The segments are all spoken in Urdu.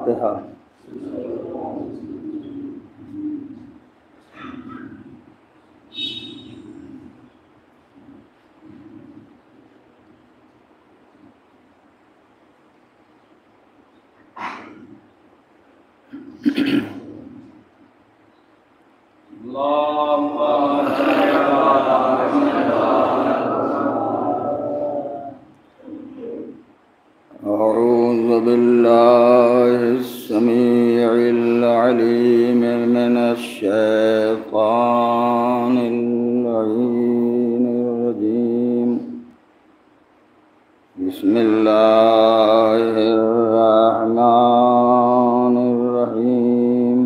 فاتحہ۔ أعوذ بالله السميع العليم من الشيطان اللعين الرجيم. بسم الله الرحمن الرحيم.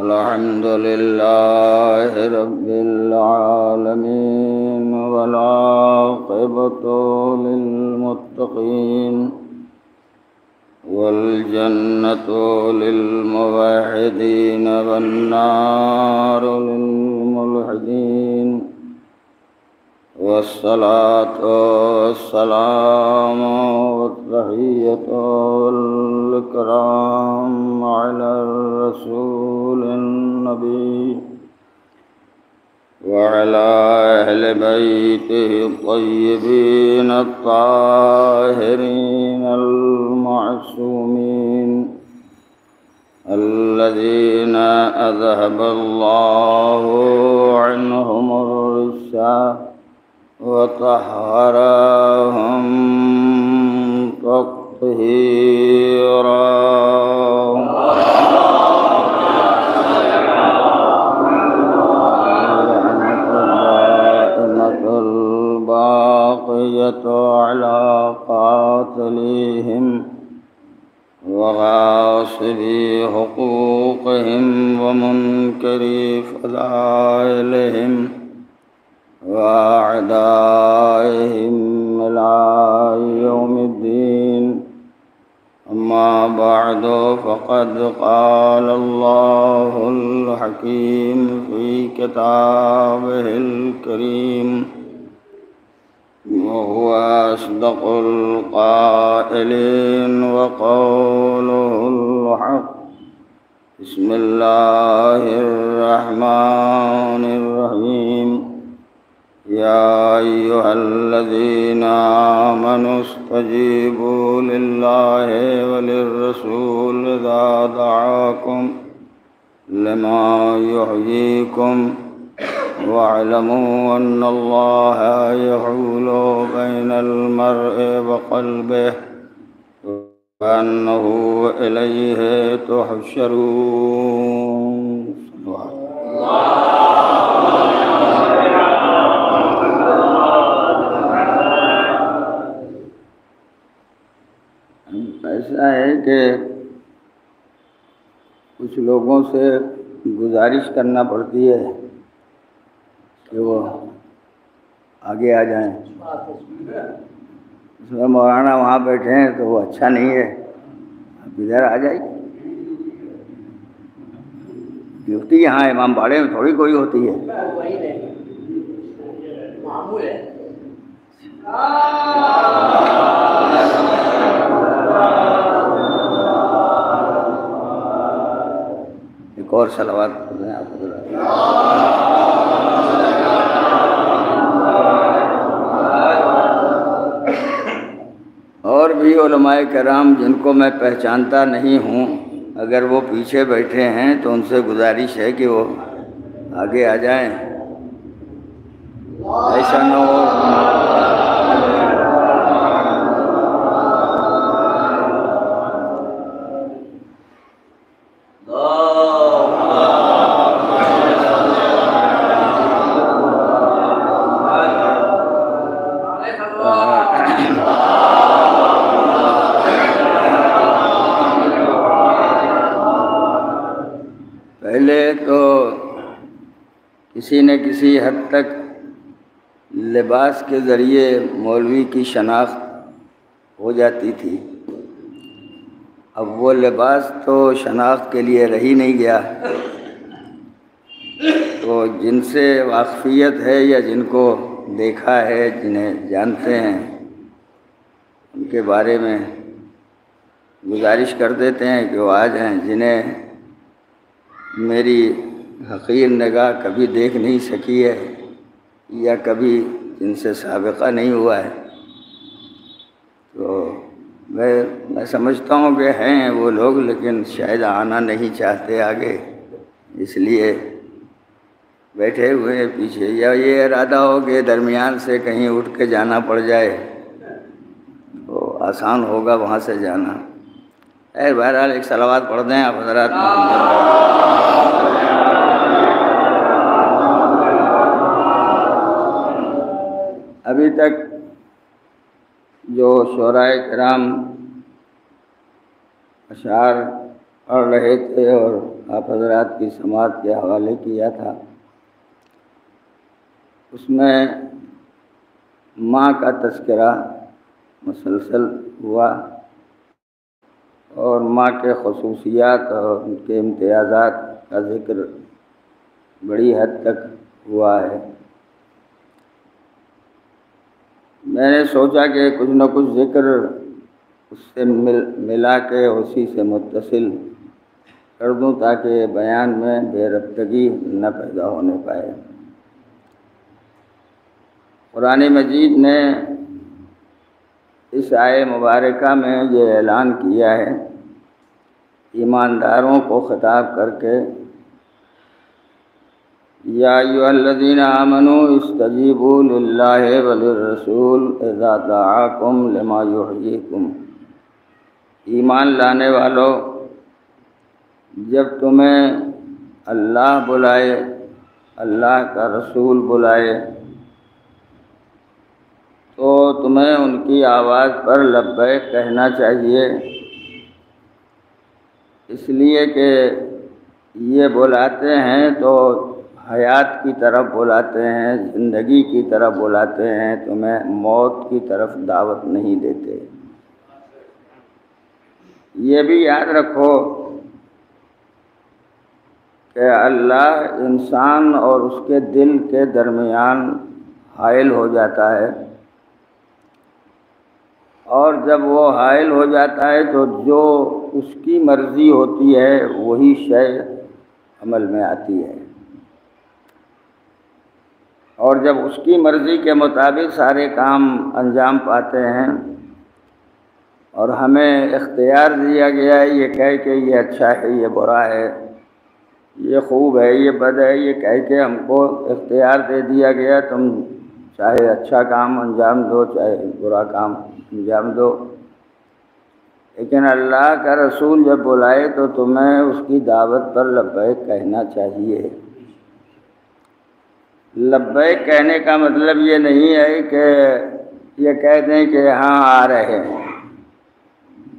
الحمد لله رب العالمين والعاقبة للمتقين والجنة للموحدين والنار للملحدين، والصلاة والسلام والتحية والإكرام على الرسول النبي وعلى أهل بيته الطيبين الطاهرين المعصومين الذين أذهب الله عنهم الرجس وطهرهم تطهيرا. على قاتليهم وغاصبي حقوقهم ومنكري فضائلهم وأعدائهم إلى يوم الدين. أما بعد، فقد قال الله الحكيم في كتابه الكريم وهو أصدق القائلين وقوله الحق. بسم الله الرحمن الرحيم. يا أيها الذين آمنوا استجيبوا لله وللرسول إذا دعاكم لما يحييكم واعلموا أن الله يحول بين المرء وقلبه وأنه إليه تحشرون. ایسا ہے کہ کچھ لوگوں سے گزارش کرنا پڑتی ہے کہ وہ آگے آ جائیں. اس میں مولانا وہاں بیٹھے ہیں تو وہ اچھا نہیں ہے، آپ ادھر آ جائیے. ڈیوٹی یہاں امام باڑے میں تھوڑی کوئی ہوتی ہے. ایک اور صلوات پڑھیں آپ کو. اور بھی علماء کرام جن کو میں پہچانتا نہیں ہوں، اگر وہ پیچھے بیٹھے ہیں تو ان سے گزارش ہے کہ وہ آگے آ جائیں. ایسا نہ ہو کسی نہ کسی حد تک لباس کے ذریعے مولوی کی شناخت ہو جاتی تھی. اب وہ لباس تو شناخت کے لیے رہ ہی نہیں گیا. تو جن سے واقفیت ہے یا جن کو دیکھا ہے، جنہیں جانتے ہیں، ان کے بارے میں گزارش کر دیتے ہیں کہ وہ آ جائیں، جنہیں میری حقیر نگاہ کبھی دیکھ نہیں سکی ہے یا کبھی جن سے سابقہ نہیں ہوا ہے، تو میں سمجھتا ہوں کہ ہیں وہ لوگ، لیکن شاید آنا نہیں چاہتے آگے، اس لیے بیٹھے ہوئے ہیں پیچھے، یا یہ ارادہ ہو کہ درمیان سے کہیں اٹھ کے جانا پڑ جائے تو آسان ہوگا وہاں سے جانا۔ بہرحال ایک صلوات پڑھ دیں آپ حضرات۔ ابھی تک جو شعراء کرام اشعار پڑھ رہے تھے اور آپ حضرات کی سماعت کے حوالے کیا تھا، اس میں ماں کا تذکرہ مسلسل ہوا اور ماں کے خصوصیات اور ان کے امتیازات کا ذکر بڑی حد تک ہوا ہے۔ میں نے سوچا کہ کچھ نہ کچھ ذکر اس سے ملا کے اسی سے متصل کر دوں تاکہ بیان میں بے ربطگی نہ پیدا ہونے پائے۔ قرآن مجید نے اس آیے مبارکہ میں یہ اعلان کیا ہے ایمانداروں کو خطاب کر کے، یا ایھا الذین آمنوا استجیبوا للہ وللرسول اذا دعاکم لما یحییکم، ایمان لانے والو، جب تمہیں اللہ بلائے، اللہ کا رسول بلائے، تو تمہیں ان کی آواز پر لبیک کہنا چاہیے، اس لیے کہ یہ بلاتے ہیں تو حیات کی طرف بلاتے ہیں، زندگی کی طرف بلاتے ہیں، تمہیں موت کی طرف دعوت نہیں دیتے۔ یہ بھی یاد رکھو کہ اللہ انسان اور اس کے دل کے درمیان حائل ہو جاتا ہے، اور جب وہ حائل ہو جاتا ہے تو جو اس کی مرضی ہوتی ہے وہی شے عمل میں آتی ہے، اور جب اس کی مرضی کے مطابق سارے کام انجام پاتے ہیں، اور ہمیں اختیار دیا گیا ہے یہ کہہ کہ یہ اچھا ہے، یہ برا ہے، یہ خوب ہے، یہ بد ہے، یہ کہہ کے ہم کو اختیار دے دیا گیا، تم چاہے اچھا کام انجام دو چاہے برا کام انجام دو، لیکن اللہ کا رسول جب بلائے تو تمہیں اس کی دعوت پر لبیک کہنا چاہیے۔ لبیک کہنے کا مطلب یہ نہیں ہے کہ یہ کہہ دیں کہ ہاں آ رہے ہیں،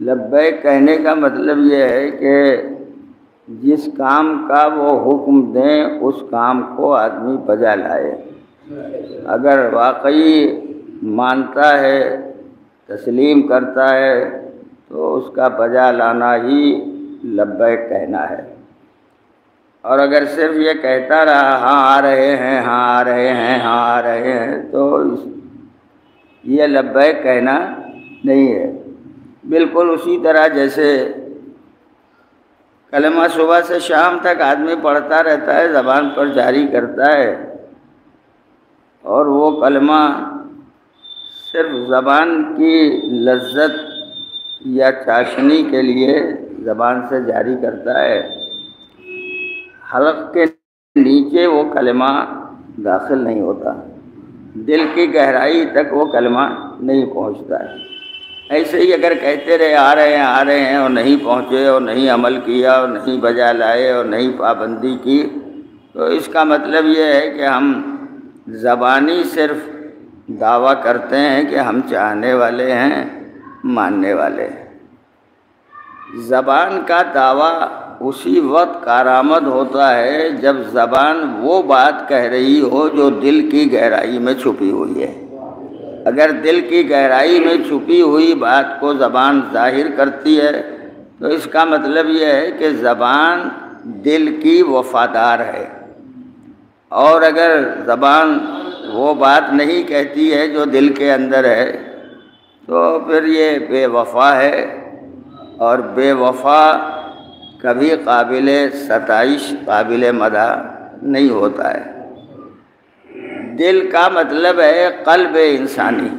لبیک کہنے کا مطلب یہ ہے کہ جس کام کا وہ حکم دیں اس کام کو آدمی بجا لائے، اگر واقعی مانتا ہے، تسلیم کرتا ہے، تو اس کا بجا لانا ہی لبیک کہنا ہے، اور اگر صرف یہ کہتا رہا ہاں آ رہے ہیں، ہاں آ رہے ہیں، ہاں آ رہے ہیں، تو یہ لبیک کہنا نہیں ہے۔ بالکل اسی طرح جیسے کلمہ صبح سے شام تک آدمی پڑھتا رہتا ہے، زبان پر جاری کرتا ہے، اور وہ کلمہ صرف زبان کی لذت یا چاشنی کے لیے زبان سے جاری کرتا ہے، حلق کے نیچے وہ کلمہ داخل نہیں ہوتا، دل کی گہرائی تک وہ کلمہ نہیں پہنچتا ہے۔ ایسے ہی اگر کہتے رہے آ رہے ہیں آ رہے ہیں اور نہیں پہنچے اور نہیں عمل کیا اور نہیں بجا لائے اور نہیں پابندی کی، تو اس کا مطلب یہ ہے کہ ہم زبانی صرف دعویٰ کرتے ہیں کہ ہم چاہنے والے ہیں، ماننے والے ہیں۔ زبان کا دعویٰ اسی وقت کارآمد ہوتا ہے جب زبان وہ بات کہہ رہی ہو جو دل کی گہرائی میں چھپی ہوئی ہے۔ اگر دل کی گہرائی میں چھپی ہوئی بات کو زبان ظاہر کرتی ہے تو اس کا مطلب یہ ہے کہ زبان دل کی وفادار ہے، اور اگر زبان وہ بات نہیں کہتی ہے جو دل کے اندر ہے تو پھر یہ بے وفا ہے، اور بے وفا کبھی قابل ستائش قابل مدح نہیں ہوتا ہے۔ دل کا مطلب ہے قلب انسانی۔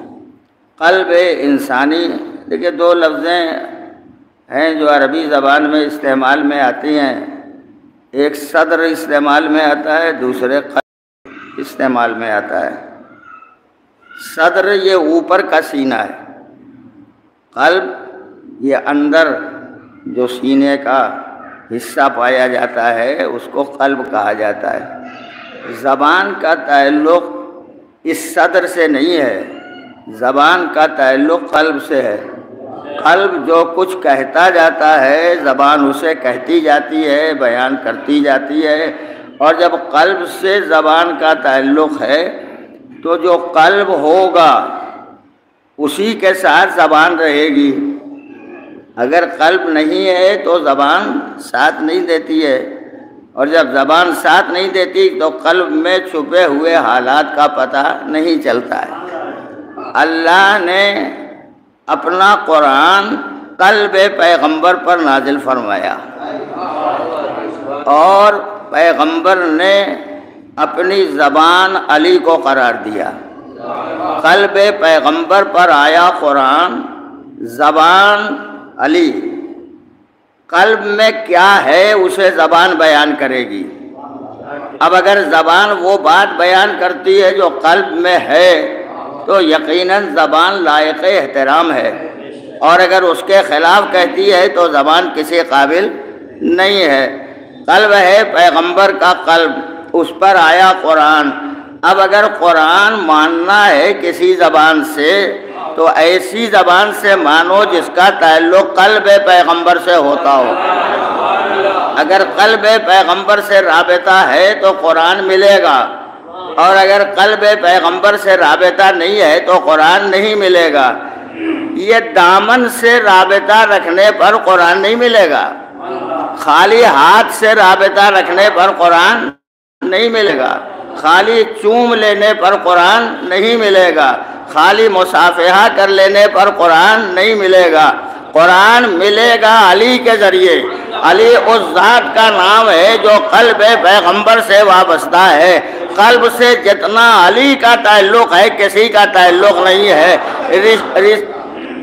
قلب انسانی، دیکھیے دو لفظیں ہیں جو عربی زبان میں استعمال میں آتی ہیں، ایک صدر استعمال میں آتا ہے، دوسرے قلب استعمال میں آتا ہے۔ صدر یہ اوپر کا سینہ ہے، قلب یہ اندر جو سینے کا حصہ پایا جاتا ہے اس کو قلب کہا جاتا ہے۔ زبان کا تعلق اس صدر سے نہیں ہے، زبان کا تعلق قلب سے ہے۔ قلب جو کچھ کہتا جاتا ہے زبان اسے کہتی جاتی ہے، بیان کرتی جاتی ہے، اور جب قلب سے زبان کا تعلق ہے تو جو قلب ہوگا اسی کے ساتھ زبان رہے گی۔ اگر قلب نہیں ہے تو زبان ساتھ نہیں دیتی ہے، اور جب زبان ساتھ نہیں دیتی تو قلب میں چھپے ہوئے حالات کا پتہ نہیں چلتا ہے۔ اللہ نے اپنا قرآن قلب پیغمبر پر نازل فرمایا، اور پیغمبر نے اپنی زبان علی کو قرار دیا۔ قلب پیغمبر پر آیا قرآن، زبان علی۔ قلب میں کیا ہے اسے زبان بیان کرے گی۔ اب اگر زبان وہ بات بیان کرتی ہے جو قلب میں ہے تو یقیناً زبان لائق احترام ہے، اور اگر اس کے خلاف کہتی ہے تو زبان کسی قابل نہیں ہے۔ قلب ہے پیغمبر کا قلب، اس پر آیا قرآن۔ اب اگر قرآن ماننا ہے کسی زبان سے تو ایسی زبان سے مانو جس کا تعلق قلب پیغمبر سے ہوتا ہو۔ اگر قلب پیغمبر سے رابطہ ہے تو قرآن ملے گا، اور اگر قلب پیغمبر سے رابطہ نہیں ہے تو قرآن نہیں ملے گا۔ یہ دامن سے رابطہ رکھنے پر قرآن نہیں ملے گا، خالی ہاتھ سے رابطہ رکھنے پر قرآن نہیں ملے گا، خالی چوم لینے پر قرآن نہیں ملے گا، خالی مصافحہ کر لینے پر قرآن نہیں ملے گا۔ قرآن ملے گا علی کے ذریعے۔ علی اس ذات کا نام ہے جو قلب پیغمبر سے وابستہ ہے۔ قلب سے جتنا علی کا تعلق ہے کسی کا تعلق نہیں ہے۔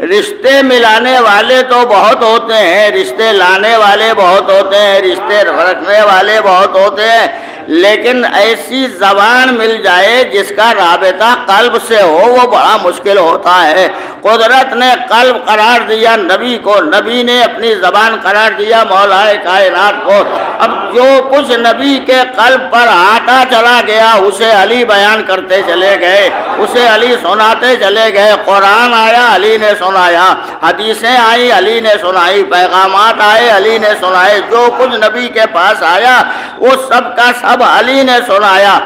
رشتے ملانے والے تو بہت ہوتے ہیں، رشتے لانے والے بہت ہوتے ہیں، رشتے رکھنے والے بہت ہوتے ہیں، لیکن ایسی زبان مل جائے جس کا رابطہ قلب سے ہو وہ بڑا مشکل ہوتا ہے۔ قدرت نے قلب قرار دیا نبی کو، نبی نے اپنی زبان قرار دیا مولا کائنات کو۔ اب جو کچھ نبی کے قلب پر آتا چلا گیا اسے علی بیان کرتے چلے گئے، اسے علی سناتے چلے گئے۔ قرآن آیا علی نے سنایا، حدیثیں آئی علی نے سنائی، پیغامات آئے علی نے سنائے، جو کچھ نبی کے پاس آیا وہ سب کا سب علی نے سنایا۔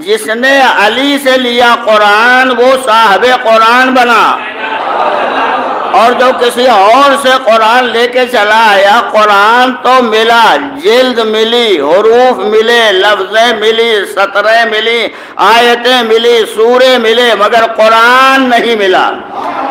جس نے علی سے لیا قرآن وہ صاحب قرآن بنا، اور جو کسی اور سے قرآن لے کے چلا آیا قرآن تو ملا، جلد ملی، حروف ملے، لفظیں ملی، سطریں ملی، آیتیں ملی، سورے ملے، مگر قرآن نہیں ملا۔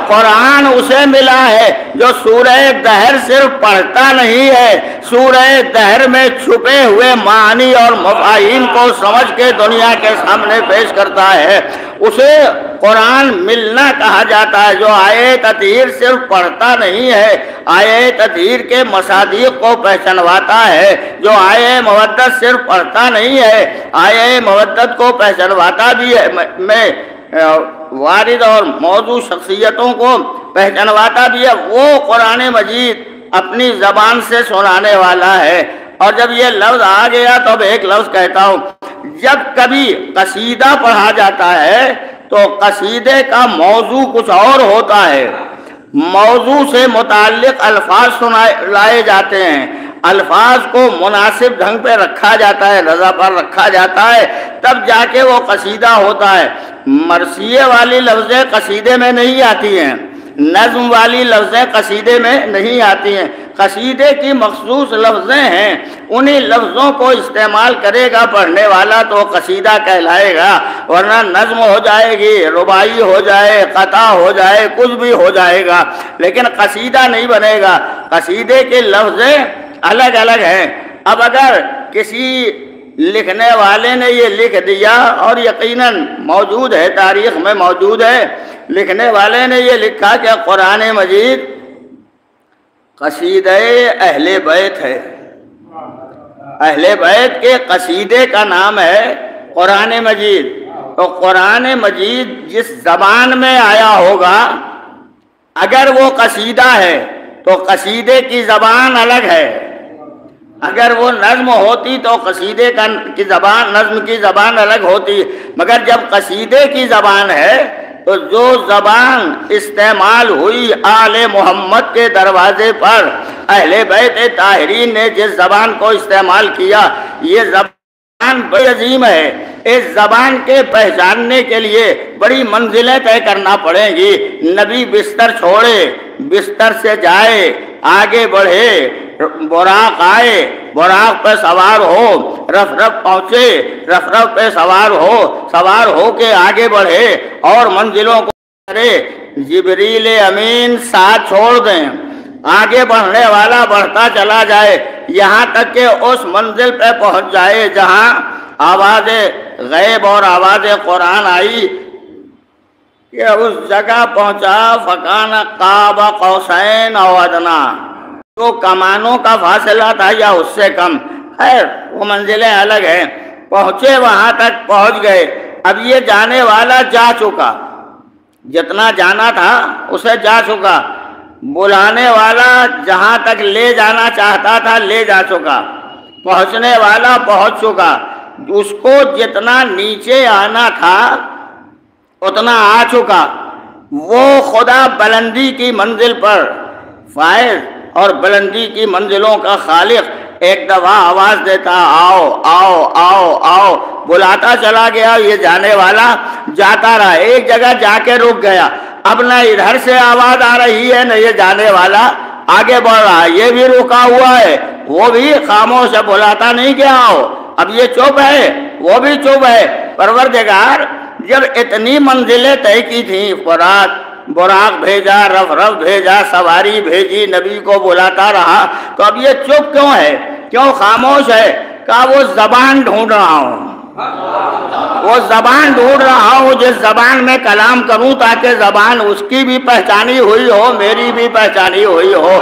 قرآن اسے ملا ہے جو سورہ دہر صرف پڑھتا نہیں ہے، سورہ دہر میں چھپے ہوئے معانی اور مفاہیم کو سمجھ کے دنیا کے سامنے پیش کرتا ہے۔ اسے قرآن ملنا کہا جاتا ہے۔ جو آیے تطہیر صرف پڑھتا نہیں ہے، آیے تطہیر کے مصادیق کو پہچنواتا ہے۔ جو آیے مودت صرف پڑھتا نہیں ہے، آیے مودت کو پہچنواتا بھی ہے، میں وارد اور موضوع شخصیتوں کو پہچنواتا بھی ہے، وہ قرآن مجید اپنی زبان سے سنانے والا ہے۔ اور جب یہ لفظ آ گیا تو اب ایک لفظ کہتا ہوں، جب کبھی قصیدہ پڑھا جاتا ہے تو قصیدے کا موضوع کچھ اور ہوتا ہے، موضوع سے متعلق الفاظ لائے جاتے ہیں، الفاظ کو مناسب ڈھنگ پہ رکھا جاتا ہے، رضا پر رکھا جاتا ہے، تب جا کے وہ قصیدہ ہوتا ہے۔ مرثیے والی لفظیں قصیدے میں نہیں آتی ہیں، نظم والی لفظیں قصیدے میں نہیں آتی ہیں، قصیدے کی مخصوص لفظیں ہیں، انہی لفظوں کو استعمال کرے گا پڑھنے والا تو قصیدہ کہلائے گا، ورنہ نظم ہو جائے گی، رباعی ہو جائے، قطع ہو جائے، کچھ بھی ہو جائے گا، لیکن قصیدہ نہیں بنے گا۔ قصیدے کے لفظیں الگ الگ ہیں۔ اب اگر کسی لکھنے والے نے یہ لکھ دیا، اور یقیناً موجود ہے، تاریخ میں موجود ہے، لکھنے والے نے یہ لکھا کہ قرآن مجید قصیدہ اہل بیت ہے، اہل بیت کے قصیدے کا نام ہے قرآن مجید۔ تو قرآن مجید جس زبان میں آیا ہوگا، اگر وہ قصیدہ ہے تو قصیدے کی زبان الگ ہے، اگر وہ نظم ہوتی تو قصیدے کی زبان، نظم کی زبان الگ ہوتی، مگر جب قصیدے کی زبان ہے تو جو زبان استعمال ہوئی آل محمد کے دروازے پر، اہل بیت طاہرین نے جس زبان کو استعمال کیا، یہ زبان بڑی عظیم ہے۔ اس زبان کے پہچاننے کے لیے بڑی منزلیں طے کرنا پڑیں گی۔ نبی بستر چھوڑے، بستر سے جائے، آگے بڑھے، براق آئے، براق پہ سوار ہو، رف رف پہنچے، رف رف پہ سوار ہو کے آگے بڑھے اور منزلوں کو کرے، جبریل امین ساتھ چھوڑ دیں، آگے بڑھنے والا بڑھتا چلا جائے، یہاں تک کہ اس منزل پہ پہنچ جائے جہاں آواز غیب اور آواز قرآن آئی کہ اس جگہ پہنچا فکان قاب قوسین او ادنا، جو کمانوں کا فاصلہ تھا یا اس سے کم، خیر وہ منزلیں الگ ہیں، پہنچے، وہاں تک پہنچ گئے۔ اب یہ جانے والا جا چکا، جتنا جانا تھا اسے جا چکا، بلانے والا جہاں تک لے جانا چاہتا تھا لے جا چکا، پہنچنے والا پہنچ چکا، اس کو جتنا نیچے آنا تھا اتنا آ چکا۔ وہ خدا بلندی کی منزل پر فائز اور بلندی کی منزلوں کا خالق ایک دفعہ آواز دیتا، آؤ آؤ آؤ آؤ، بلاتا چلا گیا، یہ جانے والا جاتا رہا، ایک جگہ جا کے رک گیا، اب نہ ادھر سے آواز آ رہی ہے نہ یہ جانے والا آگے بڑھ رہا، یہ بھی رکا ہوا ہے، وہ بھی خاموش ہے، بلاتا نہیں کہ آؤ، اب یہ چپ ہے، وہ بھی چپ ہے۔ پروردگار جب اتنی منزلیں طے کی تھیں، براق بھیجا، رف رف بھیجا، سواری بھیجی، نبی کو بلاتا رہا، تو اب یہ چپ کیوں ہے، کیوں خاموش ہے؟ کہا وہ زبان ڈھونڈ رہا ہوں، وہ زبان ڈھونڈ رہا ہوں جس زبان میں کلام کروں تاکہ زبان اس کی بھی پہچانی ہوئی ہو، میری بھی پہچانی ہوئی ہو۔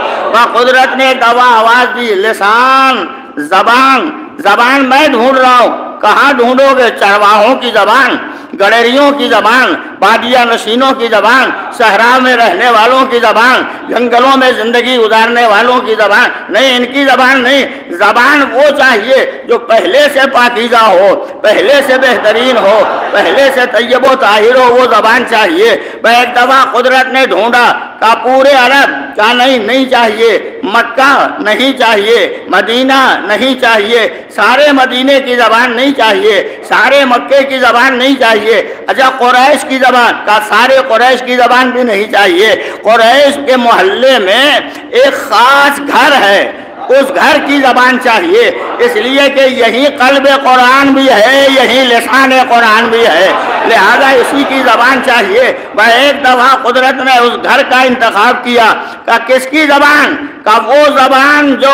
قدرت نے دوا آواز دی، لسان، زبان میں ڈھونڈ رہا ہوں۔ کہاں ڈھونڈو گے؟ چرواہوں کی زبان، گڈریوں کی زبان، بادیہ نشینوں کی زبان، صحرا میں رہنے والوں کی زبان، جنگلوں میں زندگی گزارنے والوں کی زبان نہیں، ان کی زبان نہیں۔ زبان وہ چاہیے جو پہلے سے پاکیزہ ہو، پہلے سے بہترین ہو، پہلے سے طیب و طاہر ہو، وہ زبان چاہیے۔ ایک دفعہ قدرت نے ڈھونڈا، کہا پورے عرب، کہا نہیں چاہیے، مکہ نہیں چاہیے، مدینہ نہیں چاہیے، سارے مدینے کی زبان نہیں چاہیے، سارے مکے کی زبان نہیں چاہیے۔ اچھا قریش کی زبان، کہا سارے قریش کی زبان بھی نہیں چاہیے۔ قریش کے محلے میں ایک خاص گھر ہے، اس گھر کی زبان چاہیے، اس لیے کہ یہی قلب قرآن بھی ہے، یہی لسان قرآن بھی ہے، لہذا اسی کی زبان چاہیے۔ ایک دفعہ قدرت نے اس گھر کا انتخاب کیا، کہ کس کی زبان؟ کہ وہ زبان جو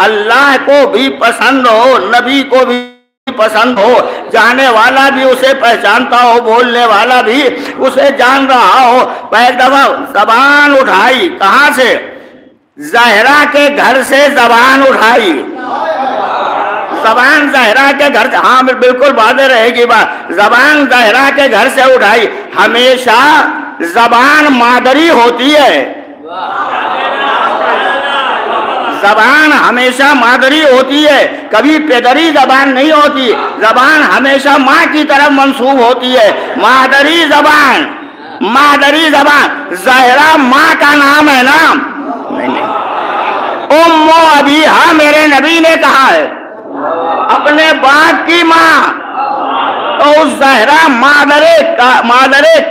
اللہ کو بھی پسند ہو، نبی کو بھی پسند ہو، جانے والا بھی اسے پہچانتا ہو، بولنے والا بھی اسے جان رہا ہو۔ ایک دفعہ زبان اٹھائی، کہاں سے؟ زہرا کے گھر سے زبان اٹھائی، زبان زہرا کے گھر سے، ہاں بالکل واضح رہے گی بات، زبان زہرا کے گھر سے اٹھائی۔ ہمیشہ زبان مادری ہوتی ہے، زبان ہمیشہ مادری ہوتی ہے، کبھی پیدری زبان نہیں ہوتی، زبان ہمیشہ ماں کی طرف منسوب ہوتی ہے، مادری زبان، مادری زبان۔ زہرا ماں کا نام ہے نا، ام ابیہا میرے نبی نے کہا ہے، اپنے باپ کی ماں۔ تو اس زہرا مادر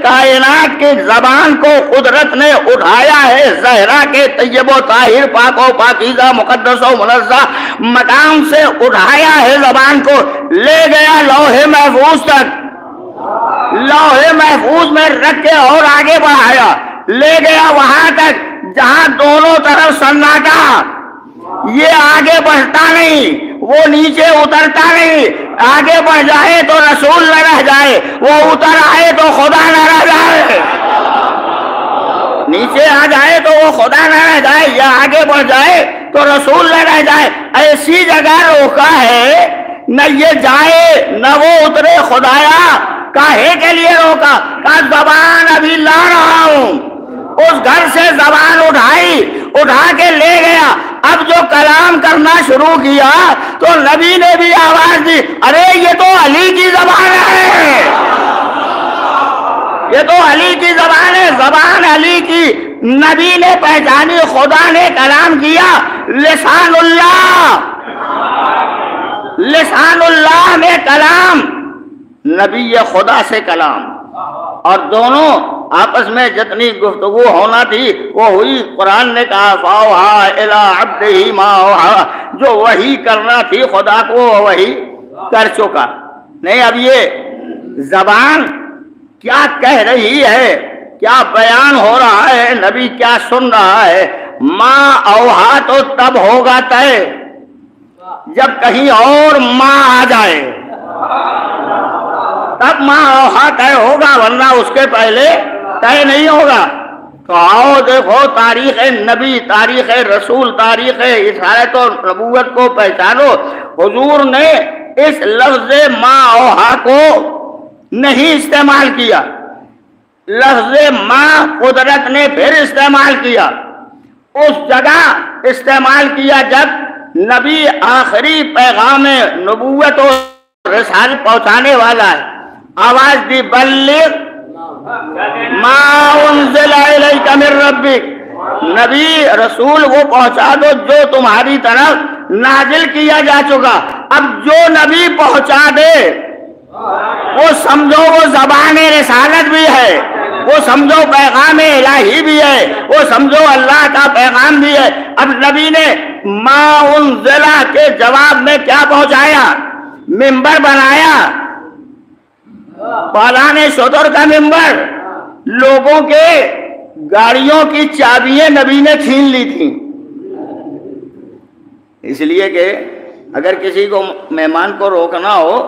کائنات کی زبان کو قدرت نے اٹھایا ہے، زہرا کے طیب و طاہر پاک و پاکیزہ مقدس و منزہ مقام سے اٹھایا ہے زبان کو، لے گیا لوح محفوظ تک، لوح محفوظ میں رکھ کے اور آگے بڑھایا، لے گیا وہاں تک جہاں دونوں طرف سناٹا، یہ آگے بڑھتا نہیں، وہ نیچے اترتا نہیں، آگے بڑھ جائے تو رسول نہ رہ جائے، وہ اتر آئے تو خدا نہ رہ جائے، نیچے آ جائے تو وہ خدا نہ رہ جائے، یا آگے بڑھ جائے تو رسول نہ رہ جائے، ایسی جگہ روکا ہے نہ یہ جائے نہ وہ اترے، خدایا کاہے کے لیے روکا؟ کہ زبان ابھی لا رہا ہوں، اس گھر سے زبان اٹھائی، اٹھا کے لے گیا، اب جو کلام کرنا شروع کیا تو نبی نے بھی آواز دی، ارے یہ تو علی کی زبان ہے، یہ تو علی کی زبان ہے، زبان علی کی، نبی نے پہچانی، خدا نے کلام کیا، لسان اللہ، لسان اللہ میں کلام، نبی خدا سے کلام، اور دونوں آپس میں جتنی گفتگو ہونا تھی وہ ہوئی، قرآن نے کہا فَأَوْحَىٰ إِلَىٰ عَبْدِهِ مَا أَوْحَىٰ، جو وحی کرنا تھی خدا کو وہ وحی کر چکا۔ نہیں، اب یہ زبان کیا کہہ رہی ہے، کیا بیان ہو رہا ہے، نبی کیا سن رہا ہے، ماں اوہا تو تب ہوگا طے جب کہیں اور ماں آ جائے، تب ماں اوہا طے ہوگا، ورنہ اس کے پہلے طے نہیں ہوگا۔ تو آؤ دیکھو تاریخ نبی، تاریخ رسول، تاریخ رسالت و نبوت کو پہچانو۔ حضور نے اس لفظ ما اوحا کو نہیں استعمال کیا، لفظ ما قدرت نے پھر استعمال کیا، اس جگہ استعمال کیا جب نبی آخری پیغام نبوت و رسالت پہنچانے والا ہے، آواز دی بلغ ما انزل الیک من ربک، نبی رسول وہ پہنچا دو جو تمہاری طرف نازل کیا جا چکا۔ اب جو نبی پہنچا دے وہ سمجھو وہ زبان رسالت بھی ہے، وہ سمجھو پیغام الہی بھی ہے، وہ سمجھو اللہ کا پیغام بھی ہے۔ اب نبی نے ما انزل کے جواب میں کیا پہنچایا؟ ممبر بنایا، پالان شتر کا ممبر، لوگوں کے گاڑیوں کی چابیاں نبی نے چھین لی تھیں، اس لیے کہ اگر کسی کو مہمان کو روکنا ہو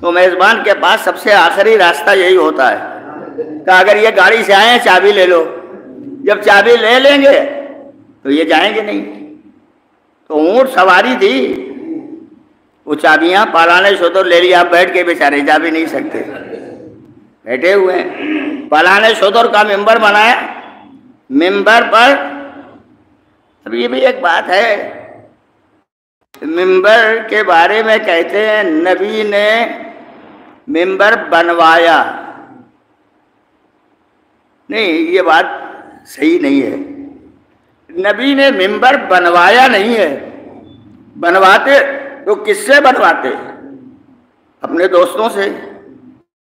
تو میزبان کے پاس سب سے آخری راستہ یہی ہوتا ہے کہ اگر یہ گاڑی سے آئے ہیں چابی لے لو، جب چابی لے لیں گے تو یہ جائیں گے نہیں۔ تو اونٹ سواری تھی، وہ چابیاں پالان شتر لے لیا، آپ بیٹھ کے بیچارے جا بھی نہیں سکتے، بیٹھے ہوئے ہیں۔ پالان شتر کا ممبر بنایا، ممبر پر اب یہ بھی ایک بات ہے، ممبر کے بارے میں کہتے ہیں نبی نے ممبر بنوایا، نہیں یہ بات صحیح نہیں ہے، نبی نے ممبر بنوایا نہیں ہے، بنواتے تو کس سے بنواتے؟ اپنے دوستوں سے،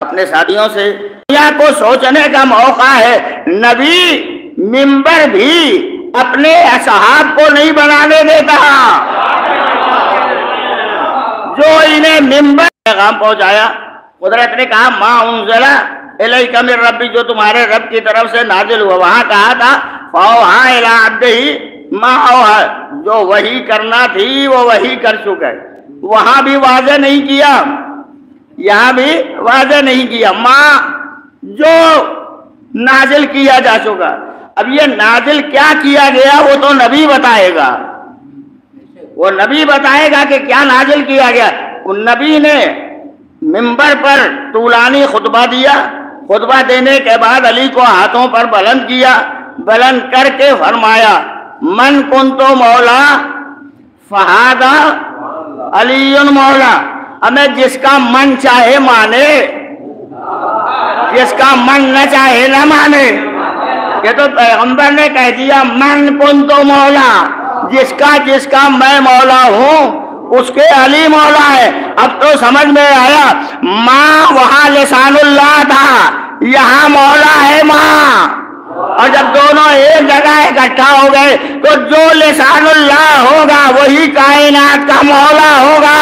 اپنے ساتھیوں سے۔ دنیا کو سوچنے کا موقع ہے، نبی ممبر بھی اپنے اصحاب کو نہیں بنانے دیتا، جو انہیں ممبر پیغام پہنچایا، قدرت نے کہا ما انزل الیک من ربک، جو تمہارے رب کی طرف سے نازل ہوا، وہاں کہا تھا فاوحا الی عبدہ ما اوحا، جو وحی کرنا تھی وہ وحی کر چکا ہے، وہاں بھی واضح نہیں کیا، یہاں بھی واضح نہیں کیا، ماں جو نازل کیا جا چکا۔ اب یہ نازل کیا کیا گیا وہ تو نبی بتائے گا، وہ نبی بتائے گا کہ کیا نازل کیا گیا۔ ان نبی نے ممبر پر طولانی خطبہ دیا، خطبہ دینے کے بعد علی کو ہاتھوں پر بلند کیا، بلند کر کے فرمایا من کنتو مولا فہذا علی مولا، ہمیں جس کا من چاہے مانے، جس کا من نہ چاہے نہ مانے۔ یہ تو پیغمبر نے کہہ دیا من کنتو مولا، جس کا میں مولا ہوں اس کے علی مولا ہے۔ اب تو سمجھ میں آیا، ماں وہاں لسان اللہ تھا، یہاں مولا ہے ماں، اور جب دونوں ایک جگہ اکٹھا ہو گئے تو جو لسان اللہ ہوگا وہی کائنات کا مولا ہوگا۔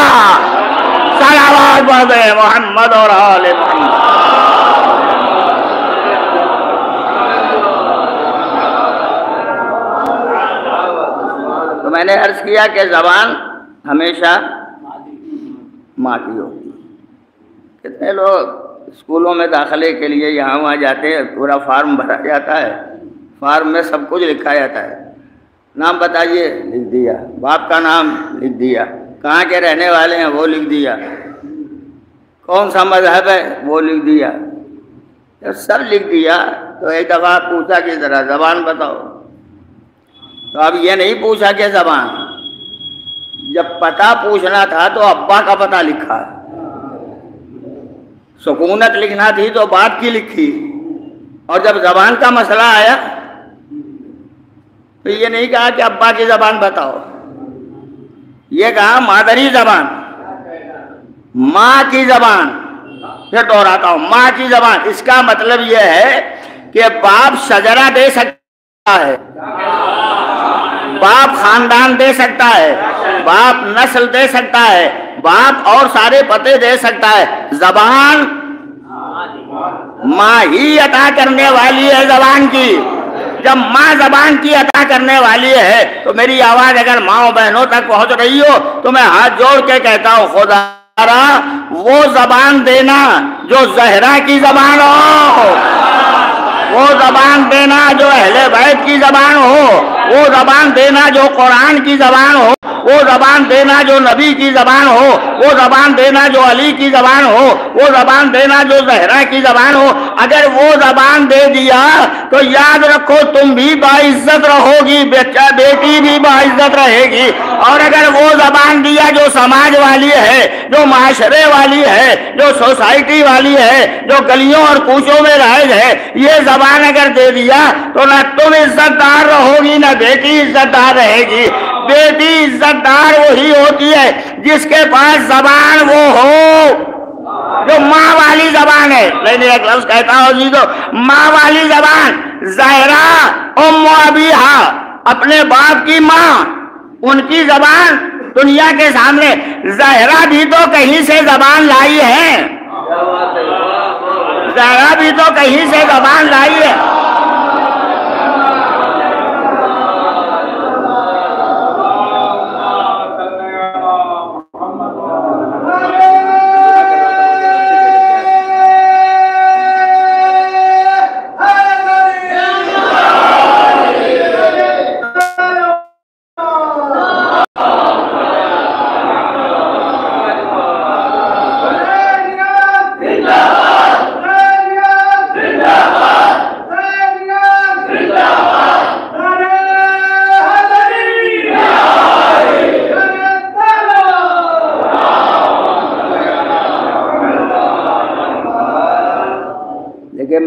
صلوات پڑھتے ہیں محمد اور آل محمد۔ تو میں نے عرض کیا کہ زبان ہمیشہ ماں کی ہوتی ہے۔ کتنے لوگ اسکولوں میں داخلے کے لیے یہاں وہاں جاتے ہیں، پورا فارم بھرا جاتا ہے، فارم میں سب کچھ لکھا جاتا ہے، نام بتائیے، لکھ دیا، باپ کا نام لکھ دیا، کہاں کے رہنے والے ہیں وہ لکھ دیا، کون سا مذہب ہے وہ لکھ دیا۔ جب سب لکھ دیا تو ایک دفعہ پوچھا کہ ذرا زبان بتاؤ، تو اب یہ نہیں پوچھا کہ زبان، جب پتہ پوچھنا تھا تو ابا کا پتہ لکھا، سکونت لکھنا تھی تو باپ کی لکھی، اور جب زبان کا مسئلہ آیا تو یہ نہیں کہا کہ ابا کی زبان بتاؤ، یہ کہا مادری زبان، ماں کی زبان۔ پھر دوہراتا ہوں، ماں کی زبان، اس کا مطلب یہ ہے کہ باپ شجرہ دے سکتا ہے، باپ خاندان دے سکتا ہے، باپ نسل دے سکتا ہے، باپ اور سارے پتے دے سکتا ہے، زبان ماں ہی عطا کرنے والی ہے زبان کی۔ جب ماں زبان کی عطا کرنے والی ہے تو میری آواز اگر ماں بہنوں تک پہنچ رہی ہو تو میں ہاتھ جوڑ کے کہتا ہوں، خدا وہ زبان دینا جو زہرا کی زبان ہو، وہ زبان دینا جو اہل بیت کی زبان ہو، وہ زبان دینا جو قرآن کی زبان ہو، وہ زبان دینا جو نبی کی زبان ہو، وہ زبان دینا جو علی کی زبان ہو، وہ زبان دینا جو زہرا کی زبان ہو۔ اگر وہ زبان دے دیا تو یاد رکھو تم بھی باعزت رہو گی، بیٹی بھی باعزت رہے گی، اور اگر وہ زبان دیا جو سماج والی ہے، جو معاشرے والی ہے، جو سوسائٹی والی ہے، جو گلیوں اور کوچوں میں رائج ہے، یہ زبان اگر دے دیا تو نہ تم عزت دار رہو گی نہ بیٹی عزت دار رہے گی۔ بیٹی عزت دار وہی ہوتی ہے جس کے پاس زبان وہ ہو جو ماں والی زبان ہے۔ لیکن ایک لفظ کہتا ہوں جی، تو ماں والی زبان، زہرا ام ابیہا، اپنے باپ کی ماں، ان کی زبان دنیا کے سامنے، زہرا بھی تو کہیں سے زبان لائی ہے، زہرا بھی تو کہیں سے زبان لائی ہے۔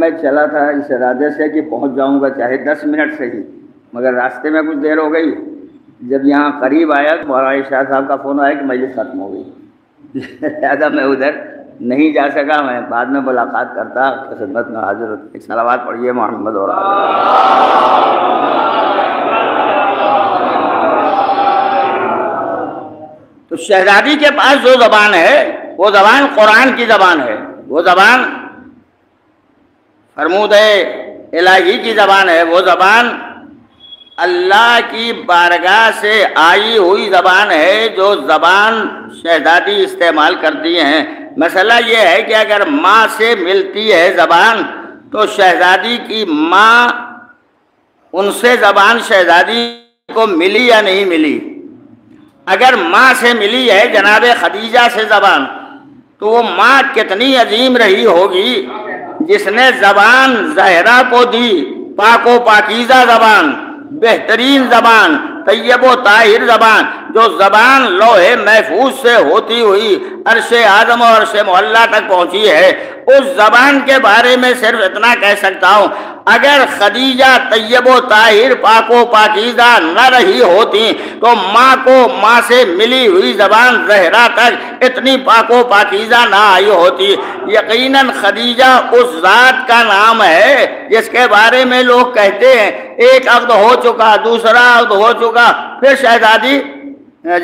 میں چلا تھا اس ارادے سے کہ پہنچ جاؤں گا چاہے 10 منٹ سے ہی، مگر راستے میں کچھ دیر ہو گئی۔ جب یہاں قریب آیا تو مولانا شاہ صاحب کا فون آیا کہ مجلس ختم ہو گئی، لہٰذا میں ادھر نہیں جا سکا۔ میں بعد میں ملاقات کرتا کہ خدمت میں حاضر ہوتا۔ ایک صلوات پڑھیے محمد اور تو شہزادی کے پاس جو زبان ہے وہ زبان قرآن کی زبان ہے، وہ زبان فرمود الہی کی زبان ہے، وہ زبان اللہ کی بارگاہ سے آئی ہوئی زبان ہے جو زبان شہزادی استعمال کرتی ہیں۔ مسئلہ یہ ہے کہ اگر ماں سے ملتی ہے زبان تو شہزادی کی ماں ان سے زبان شہزادی کو ملی یا نہیں ملی؟ اگر ماں سے ملی ہے جناب خدیجہ سے زبان تو وہ ماں کتنی عظیم رہی ہوگی جس نے زبان زہرا کو دی، پاک و پاکیزہ زبان، بہترین زبان، طیب و طاہر زبان، جو زبان لوح محفوظ سے ہوتی ہوئی عرش اعظم اور عرش معلیٰ تک پہنچی ہے۔ اس زبان کے بارے میں صرف اتنا کہہ سکتا ہوں، اگر خدیجہ طیب و طاہر پاک و پاکیزہ نہ رہی ہوتی تو ماں کو ماں سے ملی ہوئی زبان زہرا تک اتنی پاک و پاکیزہ نہ آئی ہوتی۔ یقیناً خدیجہ اس ذات کا نام ہے جس کے بارے میں لوگ کہتے ہیں ایک عقد ہو چکا، دوسرا عقد ہو چکا، پھر شہزادی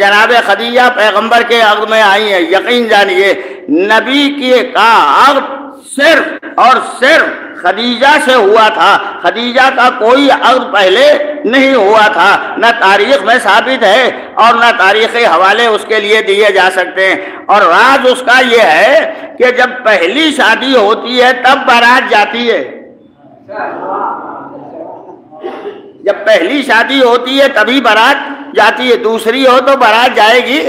جناب خدیجہ پیغمبر کے عقد میں آئی ہیں۔ یقین جانیے نبی کا عقد صرف اور صرف خدیجہ سے ہوا تھا، خدیجہ کا کوئی عقد پہلے نہیں ہوا تھا، نہ تاریخ میں ثابت ہے اور نہ تاریخی حوالے اس کے لیے دیے جا سکتے ہیں۔ اور راز اس کا یہ ہے کہ جب پہلی شادی ہوتی ہے تب بارات جاتی ہے، جب پہلی شادی ہوتی ہے تبھی بارات جاتی ہے، دوسری ہو تو بارات جائے گی،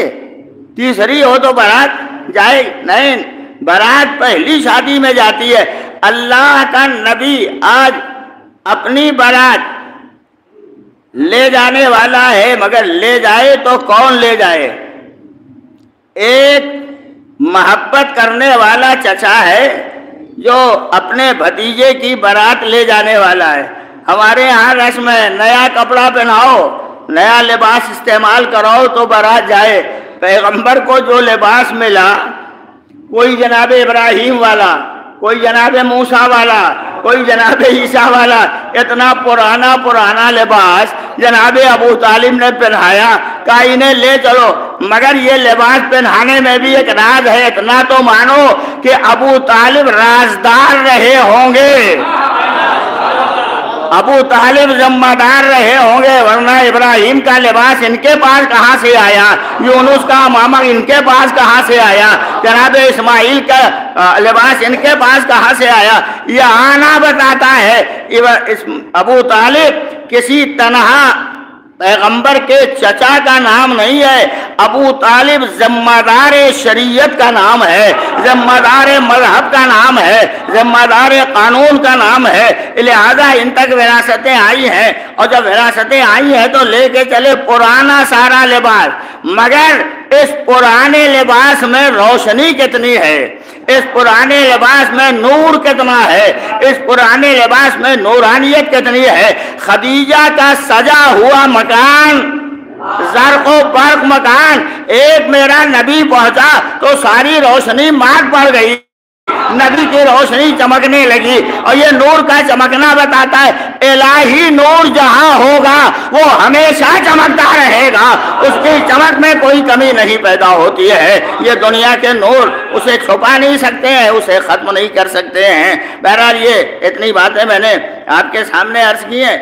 تیسری ہو تو بارات جائے نہیں، بارات پہلی شادی میں جاتی ہے۔ اللہ کا نبی آج اپنی بارات لے جانے والا ہے، مگر لے جائے تو کون لے جائے؟ ایک محبت کرنے والا چچا ہے جو اپنے بھتیجے کی بارات لے جانے والا ہے۔ ہمارے ہاں رسم ہے نیا کپڑا پہناؤ، نیا لباس استعمال کراؤ تو بارات جائے۔ پیغمبر کو جو لباس ملا، کوئی جناب ابراہیم والا، کوئی جناب موسیٰ والا، کوئی جناب عیسیٰ والا، اتنا پرانا لباس جناب ابو طالب نے پہنایا، کہا انہیں لے چلو، مگر یہ لباس پہنانے میں بھی ایک راز ہے، اتنا تو مانو کہ ابو طالب رازدار رہے ہوں گے، ابو طالب ذمہ دار رہے ہوں گے، ورنہ ابراہیم کا لباس ان کے پاس کہاں سے آیا، یونس کا امامہ ان کے پاس کہاں سے آیا، جناب اسماعیل کا لباس ان کے پاس کہاں سے آیا؟ یہ آنا بتاتا ہے ابو طالب کسی تنہا پیغمبر کے چچا کا نام نہیں ہے، ابو طالب ذمہ دار شریعت کا نام ہے، ذمہ دار مذہب کا نام ہے، ذمہ دار قانون کا نام ہے، لہذا ان تک وراثتیں آئی ہیں، اور جب وراثتیں آئی ہیں تو لے کے چلے پرانا سارا لباس، مگر اس پرانے لباس میں روشنی کتنی ہے، اس پرانے لباس میں نور کتنا ہے، اس پرانے لباس میں نورانیت کتنی ہے۔ خدیجہ کا سجا ہوا مکان، زرق و برق مکان، ایک میرا نبی پہنچا تو ساری روشنی مات پڑ گئی، نبی کی روشنی چمکنے لگی، اور یہ نور کا چمکنا بتاتا ہے الہی نور جہاں ہوگا وہ ہمیشہ چمکتا رہے گا، اس کی چمک میں کوئی کمی نہیں پیدا ہوتی ہے۔ یہ دنیا کے نور اسے چھپا نہیں سکتے ہیں، اسے ختم نہیں کر سکتے ہیں۔ بہرحال یہ اتنی باتیں میں نے آپ کے سامنے عرض کی ہیں،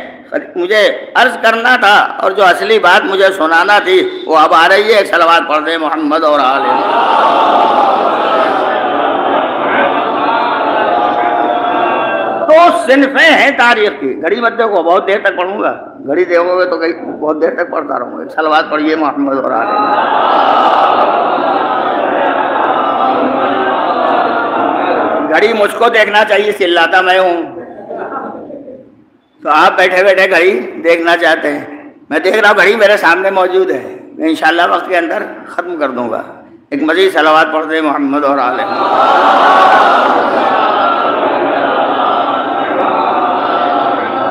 مجھے عرض کرنا تھا اور جو اصلی بات مجھے سنانا تھی وہ اب آ رہی ہے۔ ایک صلوات پڑھ دیں محمد اور آل دو صنفیں ہیں تاریخ کی۔ گھڑی مت دیکھو، بہت دیر تک پڑھوں گا، گھڑی دیکھو گے تو بہت دیر تک پڑھتا رہوں گا۔ صلوات پڑھیے محمد اور آل۔ گھڑی مجھ کو دیکھنا چاہیے، چلاتا میں ہوں، تو آپ بیٹھے بیٹھے گھڑی دیکھنا چاہتے ہیں، میں دیکھ رہا ہوں گھڑی میرے سامنے موجود ہے، میں انشاءاللہ وقت کے اندر ختم کر دوں گا۔ ایک مزید صلوات پڑھ دیں محمد اور آل۔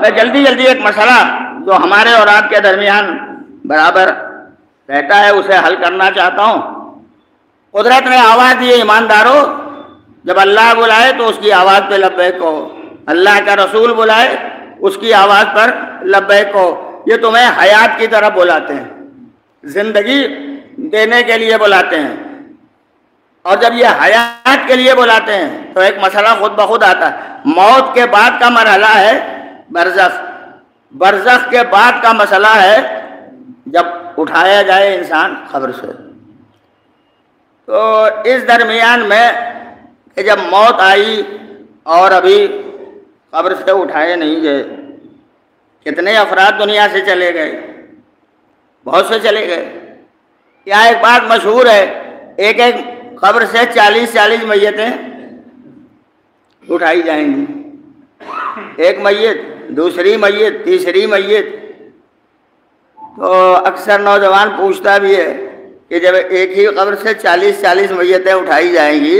میں جلدی ایک مسئلہ جو ہمارے اور آپ کے درمیان برابر رہتا ہے اسے حل کرنا چاہتا ہوں۔ قدرت نے آواز دی، ایمانداروں، جب اللہ بلائے تو اس کی آواز پہ لبیک کہو، اللہ کا رسول بلائے اس کی آواز پر لبیک کہو۔ یہ تمہیں حیات کی طرف بلاتے ہیں، زندگی دینے کے لیے بلاتے ہیں، اور جب یہ حیات کے لیے بلاتے ہیں تو ایک مسئلہ خود بخود آتا ہے۔ موت کے بعد کا مرحلہ ہے برزخ، برزخ کے بعد کا مسئلہ ہے جب اٹھایا جائے انسان قبر سے۔ تو اس درمیان میں کہ جب موت آئی اور ابھی قبر سے اٹھائے نہیں گئے، کتنے افراد دنیا سے چلے گئے، بہت سے چلے گئے۔ یہاں ایک بات مشہور ہے، ایک قبر سے 40 میتیں اٹھائی جائیں گی، ایک میت، دوسری میت، تیسری میت۔ تو اکثر نوجوان پوچھتا بھی ہے کہ جب ایک ہی قبر سے 40 میتیں اٹھائی جائیں گی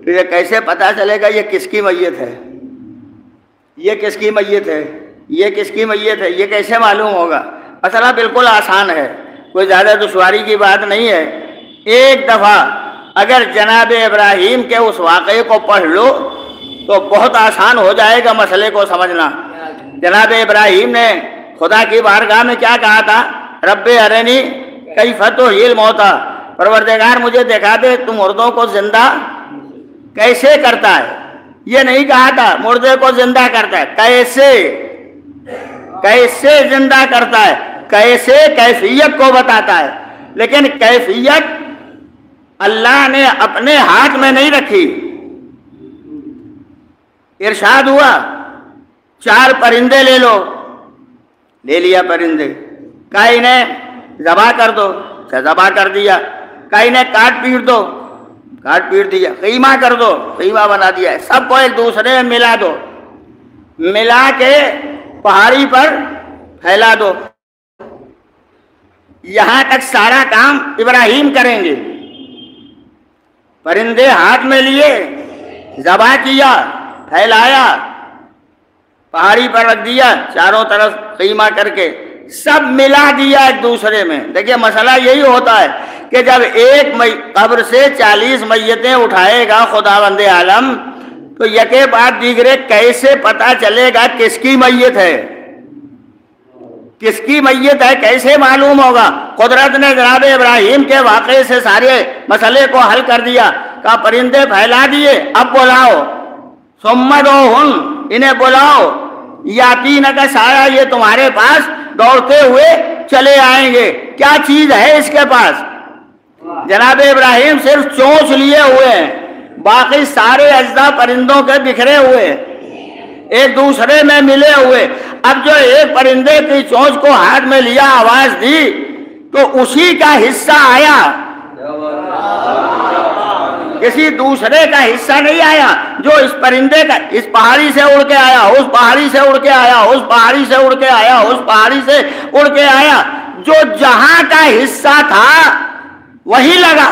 تو یہ کیسے پتہ چلے گا یہ کس کی میت ہے؟ یہ کس کی میت ہے، یہ کس کی میت ہے، یہ کیسے معلوم ہوگا؟ مسئلہ بالکل آسان ہے، کوئی زیادہ دشواری کی بات نہیں ہے۔ ایک دفعہ اگر جناب ابراہیم کے اس واقعے کو پڑھ لو تو بہت آسان ہو جائے گا مسئلے کو سمجھنا۔ جناب ابراہیم نے خدا کی بارگاہ میں کیا کہا تھا؟ رب ارنی کیف تحیی الموتی، پروردگار مجھے دکھا دے تو مردوں کو زندہ کیسے کرتا ہے۔ یہ نہیں کہا تھا مردے کو زندہ کرتا ہے، کیسے کیسے زندہ کرتا ہے، کیسے کیفیت کو بتاتا ہے، لیکن کیفیت اللہ نے اپنے ہاتھ میں نہیں رکھی۔ ارشاد ہوا 4 پرندے لے لو، لے لیا پرندے، کہا انہیں ذبح کر دو، ذبح کر دیا، کہا انہیں کاٹ پیٹ دو، کاٹ پیٹ دیا، قیمہ کر دو، قیمہ بنا دیا، سب کو ایک دوسرے میں ملا دو، ملا کے پہاڑی پر پھیلا دو۔ یہاں تک سارا کام ابراہیم کریں گے۔ پرندے ہاتھ میں لیے، ذبح کیا، پھیلایا، پہاڑی پر رکھ دیا، چاروں طرف قیمہ کر کے سب ملا دیا ایک دوسرے میں۔ دیکھیے مسئلہ یہی ہوتا ہے کہ جب ایک قبر سے 40 میتیں اٹھائے گا خداوند عالم تو یکے بعد دیگرے کیسے پتا چلے گا کس کی میت ہے، کس کی میت ہے، کیسے معلوم ہوگا؟ قدرت نے جناب ابراہیم کے واقعے سے سارے مسئلے کو حل کر دیا، کہا پرندے پھیلا دیے، اب بلاؤ، ثم ادعوہن، انہیں بلاؤ، یاتینک سایہ، یہ تمہارے پاس دوڑتے ہوئے چلے آئیں گے۔ کیا چیز ہے اس کے پاس؟ جناب ابراہیم صرف چونچ لیے ہوئے ہیں، باقی سارے اجزاء پرندوں کے بکھرے ہوئے، ایک دوسرے میں ملے ہوئے۔ اب جو ایک پرندے کی چونچ کو ہاتھ میں لیا، آواز دی تو اسی کا حصہ آیا، کسی دوسرے کا حصہ نہیں آیا۔ جو اس پرندے کا اس پہاڑی سے اڑ کے آیا، اس پہاڑی سے اڑ کے آیا، اس پہاڑی سے اڑ کے آیا، اس پہاڑی سے اڑ کے آیا، جو جہاں کا حصہ تھا وہی لگا۔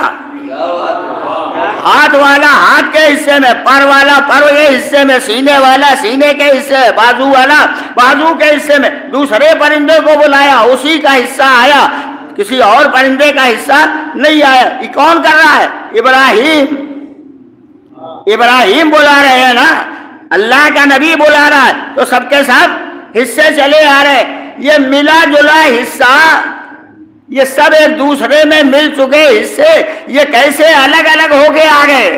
ہاتھ والا ہاتھ کے حصے میں، پر والا پر کے حصے میں، سینے والا سینے کے حصے میں، بازو والا بازو کے حصے میں۔ دوسرے پرندے کو بلایا، اسی کا حصہ آیا، کسی اور پرندے کا حصہ نہیں آیا۔ یہ کون کر رہا ہے؟ ابراہیم۔ ابراہیم بلا رہے ہیں نا، اللہ کا نبی بلا رہا ہے تو سب کے سب حصے چلے آ رہے۔ یہ ملا جلا حصہ، یہ سب ایک دوسرے میں مل چکے حصے، یہ کیسے الگ الگ ہو کے آ گئے،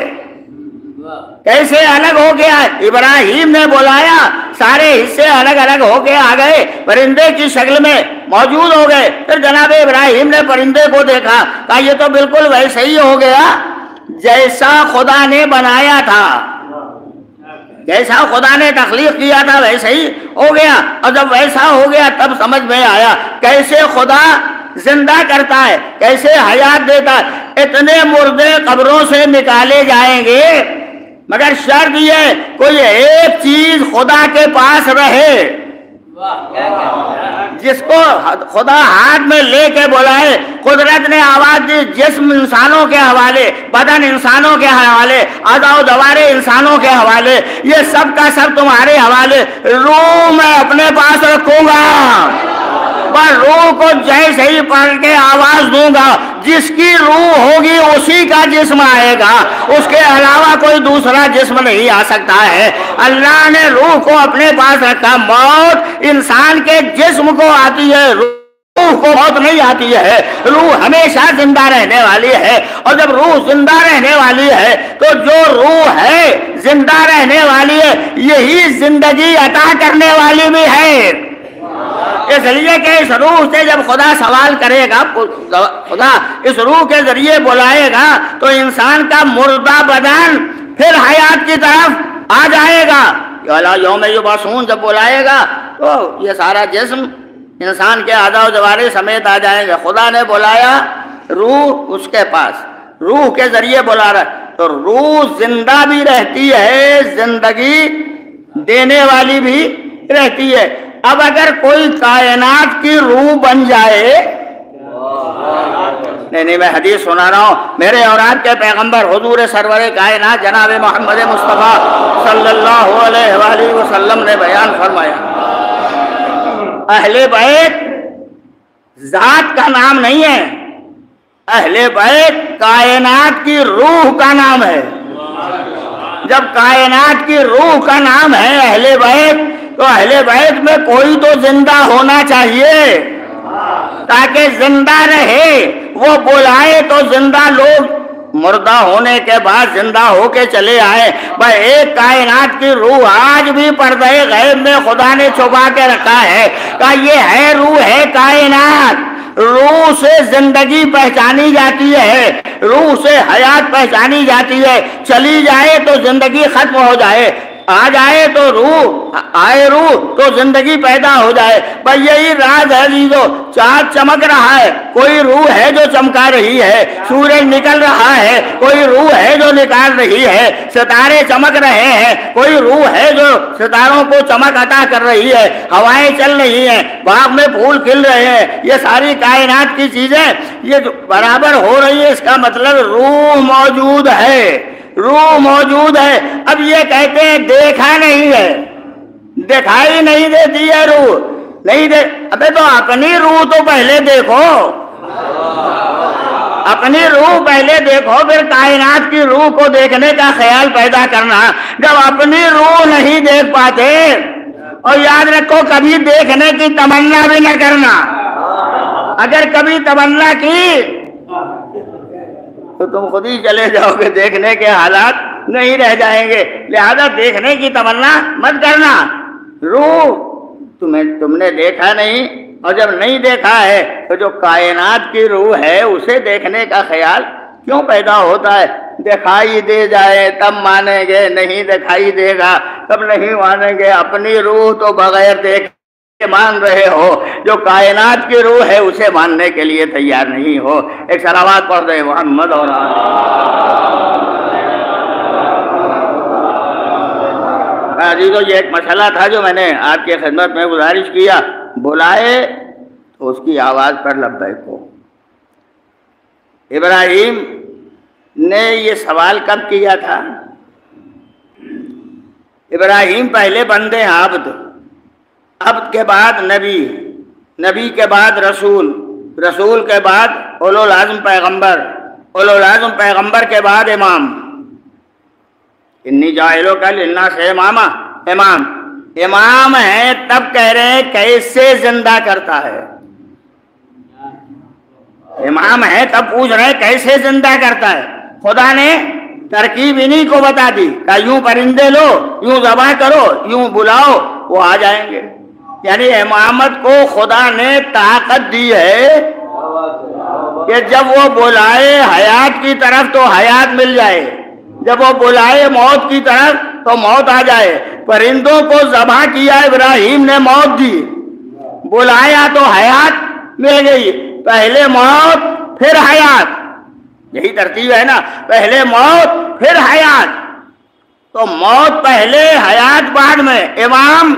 کیسے الگ ہو گیا؟ ابراہیم نے بلایا، سارے حصے الگ الگ ہو کے آ گئے، پرندے کی شکل میں موجود ہو گئے۔ پھر جناب ابراہیم نے پرندے کو دیکھا، کہا یہ تو بالکل ویسے ہی ہو گیا جیسا خدا نے بنایا تھا، جیسا خدا نے تخلیق کیا تھا ویسے ہی ہو گیا۔ اور جب ویسا ہو گیا تب سمجھ میں آیا کیسے خدا زندہ کرتا ہے، کیسے حیات دیتا ہے۔ اتنے مردے قبروں سے نکالے جائیں گے، مگر شرط یہ کوئی ایک چیز خدا کے پاس رہے، جس کو خدا ہاتھ میں لے کے بلائے۔ قدرت نے آواز دی، جسم انسانوں کے حوالے، بدن انسانوں کے حوالے، اعضاء و جوارح انسانوں کے حوالے، یہ سب کا سب تمہارے حوالے، روح میں اپنے پاس رکھوں گا، پر روح کو جیسے ہی پڑھ کے آواز دوں گا، جس کی روح ہوگی اسی کا جسم آئے گا، اس کے علاوہ کوئی دوسرا جسم نہیں آ سکتا ہے۔ اللہ نے روح کو اپنے پاس رکھا۔ موت انسان کے جسم کو آتی ہے، روح کو موت نہیں آتی ہے۔ روح ہمیشہ زندہ رہنے والی ہے، اور جب روح زندہ رہنے والی ہے تو جو روح ہے زندہ رہنے والی ہے، یہی زندگی عطا کرنے والی بھی ہے۔ اس لیے کہ اس روح سے جب خدا سوال کرے گا، خدا اس روح کے ذریعے بلائے گا تو انسان کا مردہ بدن پھر حیات کی طرف آ جائے گا۔ یوم یبعثون جب بلائے گا تو یہ سارا جسم انسان کے اعضاء و جوارح سمیت آ جائیں گے۔ خدا نے بلایا، روح اس کے پاس، روح کے ذریعے بلا رہا ہے، تو روح زندہ بھی رہتی ہے، زندگی دینے والی بھی رہتی ہے۔ اب اگر کوئی کائنات کی روح بن جائے نہیں میں حدیث سنا رہا ہوں. میرے اور آپ کے پیغمبر حضور سرور کائنات جناب محمد مصطفیٰ صلی اللہ علیہ وآلہ وسلم نے بیان فرمایا اہل بیت ذات کا نام نہیں ہے، اہل بیت کائنات کی روح کا نام ہے. جب کائنات کی روح کا نام ہے اہل بیت، تو اہل بیت میں کوئی تو زندہ ہونا چاہیے تاکہ زندہ رہے. وہ بلائے تو زندہ لوگ مردہ ہونے کے بعد زندہ ہو کے چلے آئے. بھائی ایک کائنات کی روح آج بھی پردہ غیب میں خدا نے چھپا کے رکھا ہے کہ یہ ہے روح ہے کائنات. روح سے زندگی پہچانی جاتی ہے، روح سے حیات پہچانی جاتی ہے. چلی جائے تو زندگی ختم ہو جائے، آ جائے تو روح آئے، روح تو زندگی پیدا ہو جائے. بھائی یہی راز ہے عزیزو. چاند چمک رہا ہے، کوئی روح ہے جو چمکا رہی ہے. سورج نکل رہا ہے، کوئی روح ہے جو نکال رہی ہے. ستارے چمک رہے ہیں، کوئی روح ہے جو ستاروں کو چمک عطا کر رہی ہے. ہوائیں چل رہی ہیں، باغ میں پھول کھل رہے ہیں. یہ ساری کائنات کی چیزیں یہ جو برابر ہو رہی ہے، اس کا مطلب روح موجود ہے، روح موجود ہے. اب یہ کہتے ہیں دیکھا نہیں ہے، دکھائی نہیں دیتی ہے روح، نہیں دے. ابے تو اپنی روح تو پہلے دیکھو، اپنی روح پہلے دیکھو، پھر کائنات کی روح کو دیکھنے کا خیال پیدا کرنا. جب اپنی روح نہیں دیکھ پاتے، اور یاد رکھو کبھی دیکھنے کی تمنا بھی نہ کرنا. اگر کبھی تمنا کی تو تم خود ہی چلے جاؤ گے، دیکھنے کے حالات نہیں رہ جائیں گے. لہذا دیکھنے کی تمنا مت کرنا. روح تم نے دیکھا نہیں، اور جب نہیں دیکھا ہے تو جو کائنات کی روح ہے اسے دیکھنے کا خیال کیوں پیدا ہوتا ہے؟ دکھائی دے جائے تب مانیں گے، نہیں دکھائی دے گا تب نہیں مانیں گے. اپنی روح تو بغیر دیکھ مان رہے ہو، جو کائنات کی روح ہے اسے ماننے کے لیے تیار نہیں ہو. ایک صلوات پڑھ دے محمد اور عزیزو. یہ ایک مسئلہ تھا جو میں نے آپ کی خدمت میں گزارش کیا. بلائے تو اس کی آواز پر لبیک ہو. ابراہیم نے یہ سوال کب کیا تھا؟ ابراہیم پہلے بندے عبد، عبد کے بعد نبی، نبی کے بعد رسول، رسول کے بعد اولو العزم پیغمبر، اولو العزم پیغمبر کے بعد امام. انی جاعلو کا للناس اماما، امام. امام ہے تب کہہ رہے ہیں کیسے زندہ کرتا ہے. امام ہے تب پوچھ رہے ہیں کیسے زندہ کرتا ہے. خدا نے ترکیب انہی کو بتا دی کہ یوں پرندے لو، یوں ذبح کرو، یوں بلاؤ، وہ آ جائیں گے. یعنی امامت کو خدا نے طاقت دی ہے کہ جب وہ بلائے حیات کی طرف تو حیات مل جائے، جب وہ بلائے موت کی طرف تو موت آ جائے. پرندوں کو ذبح کیا ابراہیم نے، موت دی. بلایا تو حیات مل گئی. پہلے موت پھر حیات، یہی ترتیب ہے نا، پہلے موت پھر حیات. تو موت پہلے حیات بعد میں. امام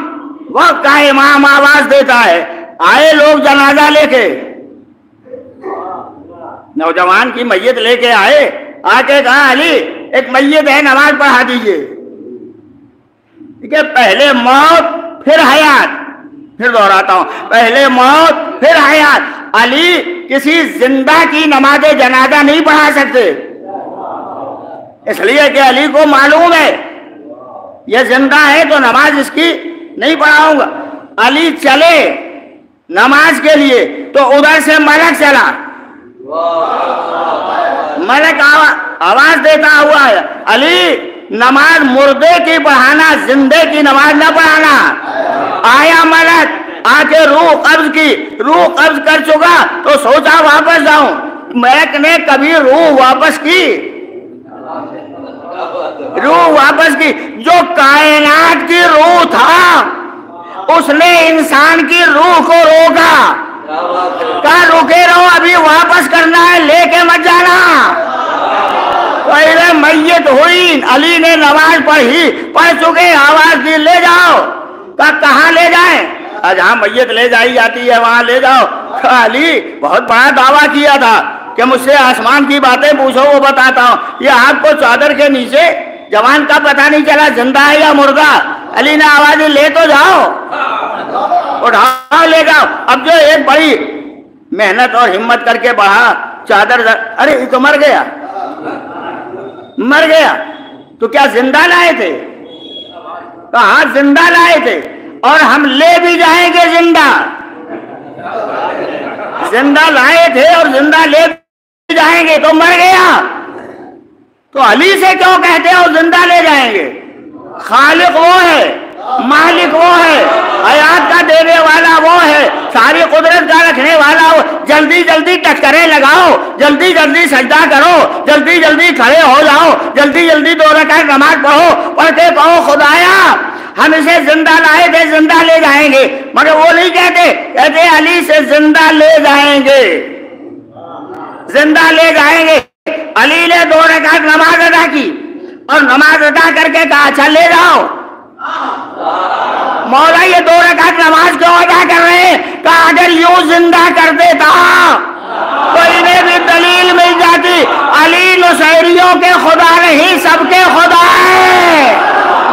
وقت کا امام آواز دیتا ہے. آئے لوگ جنازہ لے کے، نوجوان کی میت لے کے آئے، آ کے کہا علی ایک میت ہے نماز پڑھا دیجئے. ٹھیک ہے، پہلے موت پھر حیات. پھر دہراتا ہوں، پہلے موت پھر حیات. علی کسی زندہ کی نماز جنازہ نہیں پڑھا سکتے، اس لیے کہ علی کو معلوم ہے یہ زندہ ہے تو نماز اس کی نہیں پڑھاؤں گا. علی چلے نماز کے لیے تو ادھر سے ملک چلا. ملک آواز دیتا ہوا ہے علی نماز مردے کی پڑھانا، زندے کی نماز نہ پڑھانا. آیا ملک، آ کے روح قبض کی. روح قبض کر چکا تو سوچا واپس جاؤں. ملک نے کبھی روح واپس کی؟ روح واپس کی. جو کائنات کی روح تھا اس نے انسان کی روح کو روکا. کہا رکے رہو، ابھی واپس کرنا ہے، لے کے مت جانا. پہلے میت ہوئی، علی نے نماز پڑھ چکے، آواز دی لے جاؤ. کہاں لے جائیں؟ جہاں میت لے جائی جاتی ہے وہاں لے جاؤ. علی بہت بڑا دعویٰ کیا تھا کہ مجھ سے آسمان کی باتیں پوچھو وہ بتاتا ہوں. یہ آپ کو چادر کے نیچے جوان کا پتہ نہیں چلا زندہ ہے یا مردہ. علی نے آواز لے تو جاؤ, اٹھاؤ لے جاؤ. اب جو ایک بڑی محنت اور ہمت کر کے بڑھا چادر, ارے یہ تو مر گیا, مر گیا. تو کیا زندہ لائے تھے؟ کہاں زندہ لائے تھے, اور ہم لے بھی جائیں گے زندہ. زندہ لائے تھے اور زندہ لے بھی جائیں گے, تو مر گیا. تو علی سے کیوں کہتے ہو زندہ لے جائیں گے؟ خالق وہ ہے, مالک وہ ہے, حیات کا دینے والا وہ ہے, ساری قدرت کا رکھنے والا وہ. جلدی جلدی ٹکریں لگاؤ, جلدی جلدی سجدہ کرو, جلدی جلدی کھڑے ہو جاؤ, جلدی جلدی 2 رکعت نماز پڑھو, پڑھ کے کہو خدایا ہم اسے زندہ لائے تھے, زندہ لے جائیں گے. مگر وہ نہیں کہتے, کہتے علی سے زندہ لے جائیں گے, زندہ لے جائیں گے. علی نے 2 رکعت نماز ادا کی اور نماز ادا کر کے کہا اچھا لے جاؤ. مولا یہ 2 رکعت نماز کیوں ادا کر رہے ہیں؟ کہا اگر یوں زندہ کر دیتا تو انہیں بھی دلیل مل جاتی, علی نصیریوں کے خدا نہیں سب کے خدا ہے.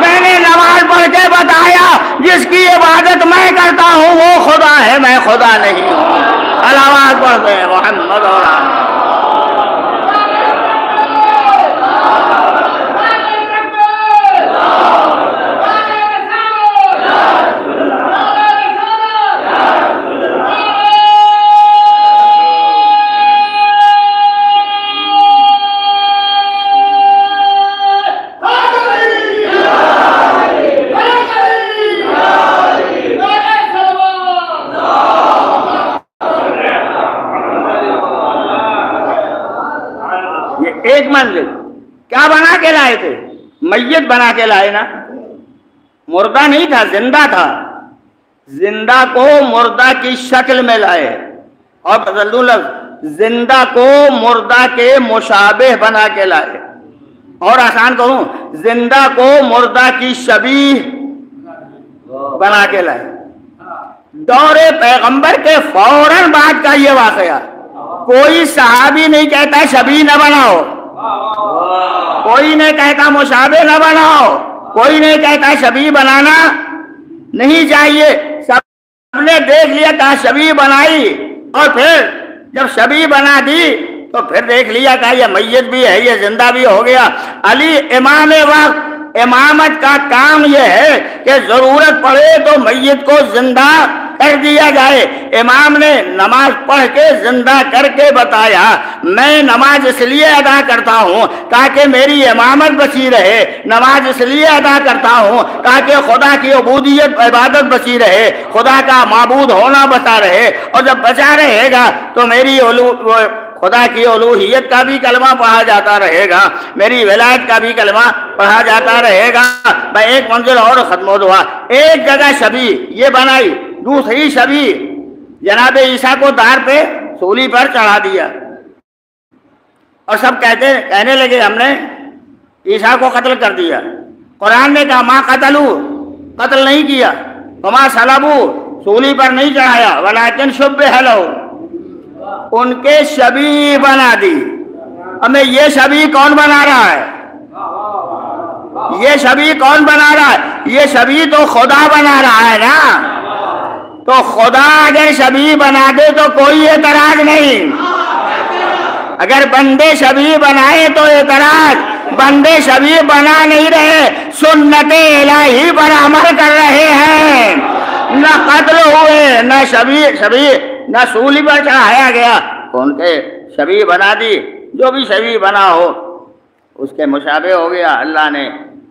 میں نے نماز پڑھ کے بتایا جس کی عبادت میں کرتا ہوں وہ خدا ہے, میں خدا نہیں ہوں. علامات پڑھتے ہیں محمد اور ایک منزل کیا بنا کے لائے تھے؟ میت بنا کے لائے نا, مردہ نہیں تھا, زندہ تھا. زندہ کو مردہ کی شکل میں لائے, اور بدل لفظ زندہ کو مردہ کے مشابہ بنا کے لائے. اور آسان کہوں, زندہ کو مردہ کی شبیہ بنا کے لائے. دور پیغمبر کے فوراً بعد کا یہ واقعہ. کوئی صحابی نہیں کہتا شبیہ نہ بناؤ, کوئی نہیں کہتا مشابہ نہ بناؤ, کوئی نہیں کہتا شبیہ بنانا نہیں چاہیے. سب نے دیکھ لیا, کہا شبیہ بنائی, اور پھر جب شبیہ بنا دی تو پھر دیکھ لیا کہا یہ میت بھی ہے, یہ زندہ بھی ہو گیا. علی امام وقت, امامت کا کام یہ ہے کہ ضرورت پڑے تو میت کو زندہ کر دیا جائے. امام نے نماز پڑھ کے زندہ کر کے بتایا میں نماز اس لیے ادا کرتا ہوں تاکہ میری امامت بچی رہے, نماز اس لیے ادا کرتا ہوں تاکہ خدا کی عبودیت عبادت بچی رہے, خدا کا معبود ہونا بچا رہے, اور جب بچا رہے گا تو میری خدا کی الوہیت کا بھی کلمہ پڑھا جاتا رہے گا, میری ولایت کا بھی کلمہ پڑھا جاتا رہے گا. میں ایک منزل اور ختم ہو دعا. ایک جگہ شبیہ یہ بنائی, دوسری شبیہ جناب عیسیٰ کو دار پہ سولی پر چڑھا دیا, اور سب کہنے لگے ہم نے عیسیٰ کو قتل کر دیا. قرآن نے کہا ما قتلوا, قتل نہیں کیا, وما صلبوا, سولی پر نہیں چڑھایا, ولکن شبہ لہم, ان کے شبیہ بنا دی. ہمیں یہ شبیہ کون بنا رہا ہے؟ یہ شبیہ کون بنا رہا ہے؟ یہ شبیہ تو خدا بنا رہا ہے نا. تو خدا اگر شبیہ بنا دے تو کوئی اعتراض نہیں, اگر بندے شبیہ بنائے تو اعتراض. بندے شبیہ بنا نہیں رہے, سنت الہی پر عمل کر رہے ہیں. نہ قتل ہوئے, نہ شبیہ نہ سولی پر چڑھایا گیا, ان کے شبیہ بنا دی. جو بھی شبیہ بنا ہو اس کے مشابہ ہو گیا. اللہ نے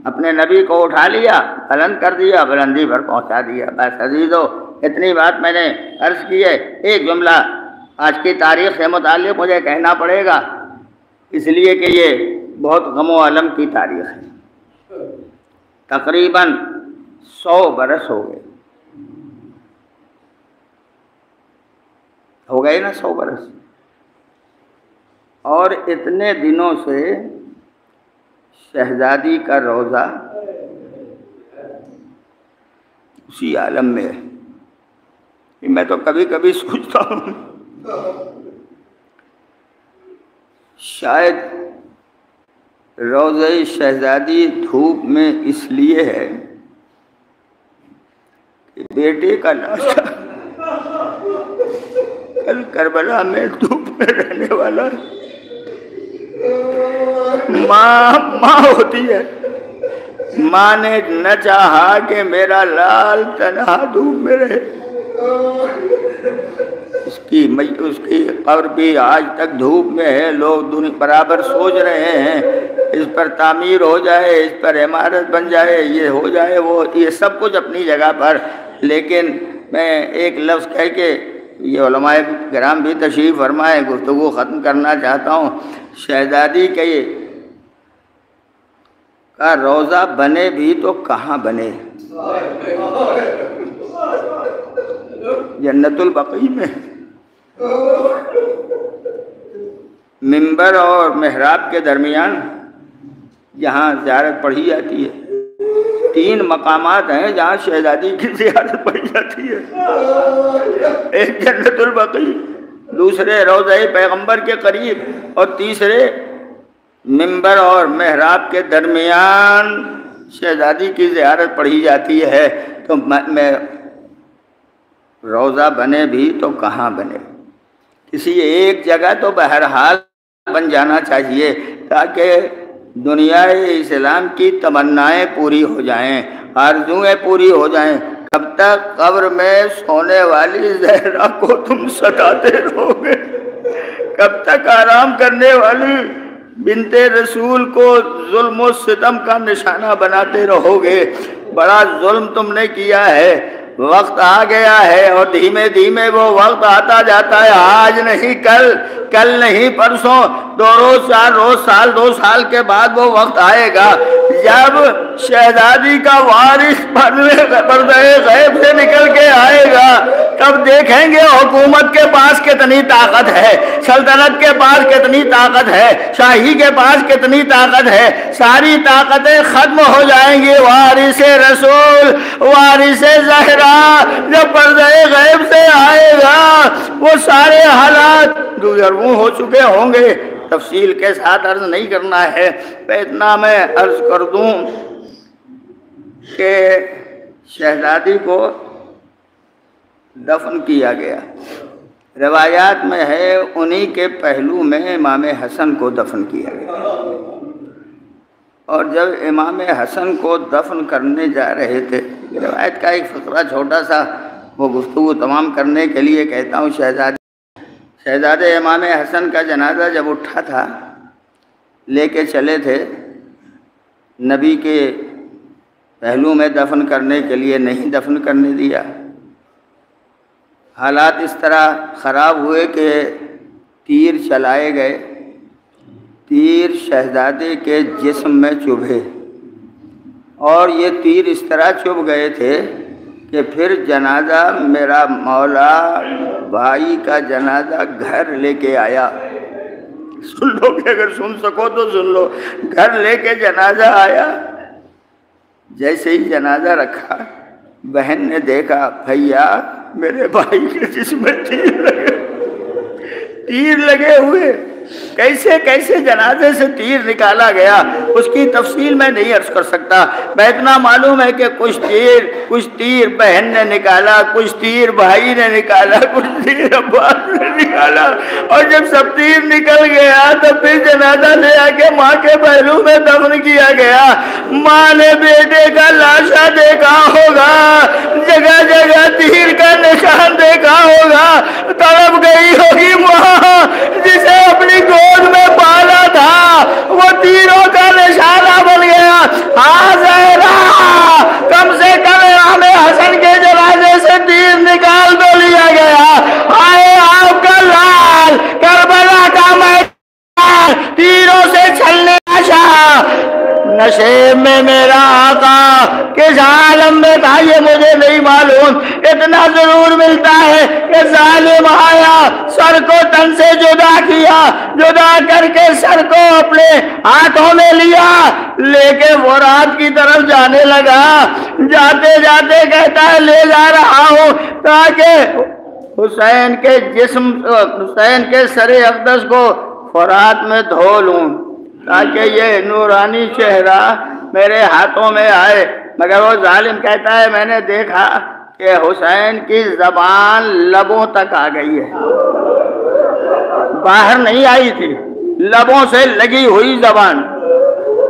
اپنے نبی کو اٹھا لیا, بلند کر دیا, بلندی پر پہنچا دیا. بس عزیزو, اتنی بات میں نے عرض کی ہے. ایک جملہ آج کی تاریخ سے متعلق مجھے کہنا پڑے گا, اس لیے کہ یہ بہت غم و الم کی تاریخ ہے. تقریباً 100 برس ہو گئے نا, 100 برس. اور اتنے دنوں سے شہزادی کا روزہ اسی عالم میں ہے. میں تو کبھی کبھی سوچتا ہوں شاید روضہ شہزادی دھوپ میں اس لیے ہے کہ بیٹے کا لاشا کل کربلا میں دھوپ میں رہنے والا ماں ہوتی ہے. ماں نے نہ چاہا کہ میرا لال تنہا دھوپ میں رہے. اس کی قبر بھی آج تک دھوپ میں ہے. لوگ برابر سوچ رہے ہیں اس پر تعمیر ہو جائے, اس پر عمارت بن جائے, یہ ہو جائے, وہ یہ سب کچھ اپنی جگہ پر. لیکن میں ایک لفظ کہہ کے یہ علماء کرام بھی تشریف فرمائے گفتگو ختم کرنا چاہتا ہوں. شہزادی کا روضہ بنے بھی تو کہاں بنے؟ جنت البقیع میں. منبر اور محراب کے درمیان جہاں زیارت پڑھی جاتی ہے, 3 مقامات ہیں جہاں شہزادی کی زیارت پڑھی جاتی ہے. ایک جنت البقیع, دوسرے روضہ پیغمبر کے قریب, اور تیسرے منبر اور محراب کے درمیان شہزادی کی زیارت پڑھی جاتی ہے. تو میں روضہ بنے بھی تو کہاں بنے؟ کسی ایک جگہ تو بہرحال بن جانا چاہیے تاکہ دنیا اسلام کی تمنائیں پوری ہو جائیں, آرزویں پوری ہو جائیں. کب تک قبر میں سونے والی زہرا کو تم ستاتے رہو گے؟ کب تک آرام کرنے والی بنت رسول کو ظلم و ستم کا نشانہ بناتے رہو گے؟ بڑا ظلم تم نے کیا ہے. وقت آ گیا ہے اور دھیمے دھیمے وہ وقت آتا جاتا ہے. آج نہیں کل, کل نہیں پرسوں, 2 روز 4 روز, سال 2 سال کے بعد وہ وقت آئے گا جب شہزادی کا وارث پردہ غیب سے نکل کے آئے گا. تب دیکھیں گے حکومت کے پاس کتنی طاقت ہے, سلطنت کے پاس کتنی طاقت ہے, شاہی کے پاس کتنی طاقت ہے. ساری طاقتیں ختم ہو جائیں گی. وارث رسول, وارث زہرا جب پردہ غیب سے آئے گا وہ سارے حالات گزروں ہو چکے ہوں گے. تفصیل کے ساتھ عرض نہیں کرنا ہے, اتنا میں عرض کر دوں کہ شہزادی کو دفن کیا گیا. روایات میں ہے انہی کے پہلو میں امام حسن کو دفن کیا گیا. اور جب امام حسن کو دفن کرنے جا رہے تھے, روایت کا ایک فقرہ چھوٹا سا وہ گفتگو تمام کرنے کے لیے کہتا ہوں. شہزادے امام حسن کا جنازہ جب اٹھا تھا, لے کے چلے تھے, نبی کے پہلو میں دفن کرنے کے لیے نہیں دفن کرنے دیا. حالات اس طرح خراب ہوئے کہ تیر چلائے گئے. تیر شہزادے کے جسم میں چبھے اور یہ تیر اس طرح چبھ گئے تھے کہ پھر جنازہ میرا مولا بھائی کا جنازہ گھر لے کے آیا. سن لو کہ اگر سن سکو تو سن لو. گھر لے کے جنازہ آیا. جیسے ہی جنازہ رکھا, بہن نے دیکھا بھیا میرے بھائی کے جسم میں تیر لگے ہوئے. کیسے کیسے جنازے سے تیر نکالا گیا اس کی تفصیل میں نہیں عرض کر سکتا. میں اتنا معلوم ہے کہ کچھ تیر بہن نے نکالا, کچھ تیر بھائی نے نکالا, کچھ تیر عباس نے نکالا. اور جب سب تیر نکل گیا تو پھر جنازہ لے آ کے ماں کے پہلو میں دفن کیا گیا. ماں نے بیٹے کا لاشا دیکھا ہوگا, جگہ جگہ تیر کا نشان دیکھا ہوگا, تڑپ گئی ہوگی ماں جسے اپنی گود میں پالا تھا, وہ تیروں کا نشانہ بن گیا. ہاں زہرا, کم سے کم امام حسن کے جنازے سے تیر نکال تو لیا گیا. آئے آپ کا لال کربلا کا میدان تیروں سے چھلنے آشا. نشیب میں میرا آقا کس عالم میں تھا یہ مجھے نہیں معلوم. اتنا ضرور ملتا ہے کہ ظالم آیا, سر کو تن سے جدا کیا, جدا کر کے سر کو اپنے ہاتھوں میں لیا, لے کے وہ رات کی طرف جانے لگا. جاتے جاتے کہتا ہے لے جا رہا ہوں تاکہ حسین کے سر اقدس کو فرات میں دھو لوں تاکہ یہ نورانی چہرہ میرے ہاتھوں میں آئے۔ مگر وہ ظالم کہتا ہے میں نے دیکھا کہ حسین کی زبان لبوں تک آ گئی ہے، باہر نہیں آئی تھی، لبوں سے لگی ہوئی زبان۔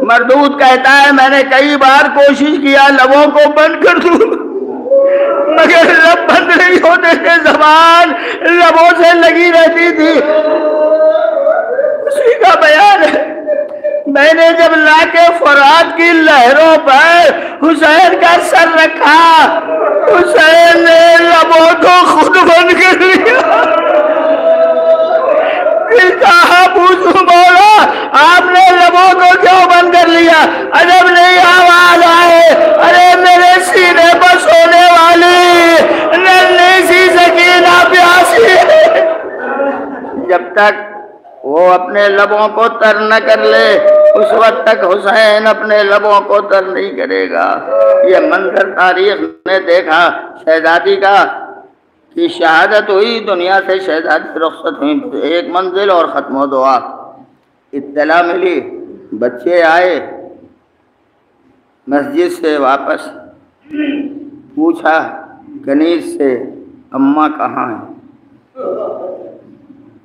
مردود کہتا ہے میں نے کئی بار کوشش کیا لبوں کو بند کر دوں مگر لب بند نہیں ہوتے تھے، زبان لبوں سے لگی رہتی تھی۔ اسی کا بیان ہے، میں نے جب لا کے فرات کی لہروں پر حسین کا سر رکھا، حسین نے لبوں کو خود بند کر لیا۔ دل کہا پوچھوں مولا آپ نے لبوں کو کیوں بند کر لیا؟ عجب نہیں آواز آئے، ارے میرے سینے پر سونے والی ننھی سی سکینہ پیاسی ہے۔ جب تک وہ اپنے لبوں کو تر نہ کر لے اس وقت تک حسین اپنے لبوں کو تر نہیں کرے گا۔ یہ منظر تاریخ نے دیکھا، شہزادی کا کی شہادت ہوئی، دنیا سے شہزادی رخصت ہوئی، ایک منزل اور ختم و دعا۔ اطلاع ملی، بچے آئے مسجد سے واپس، پوچھا کنیز سے اماں کہاں ہیں؟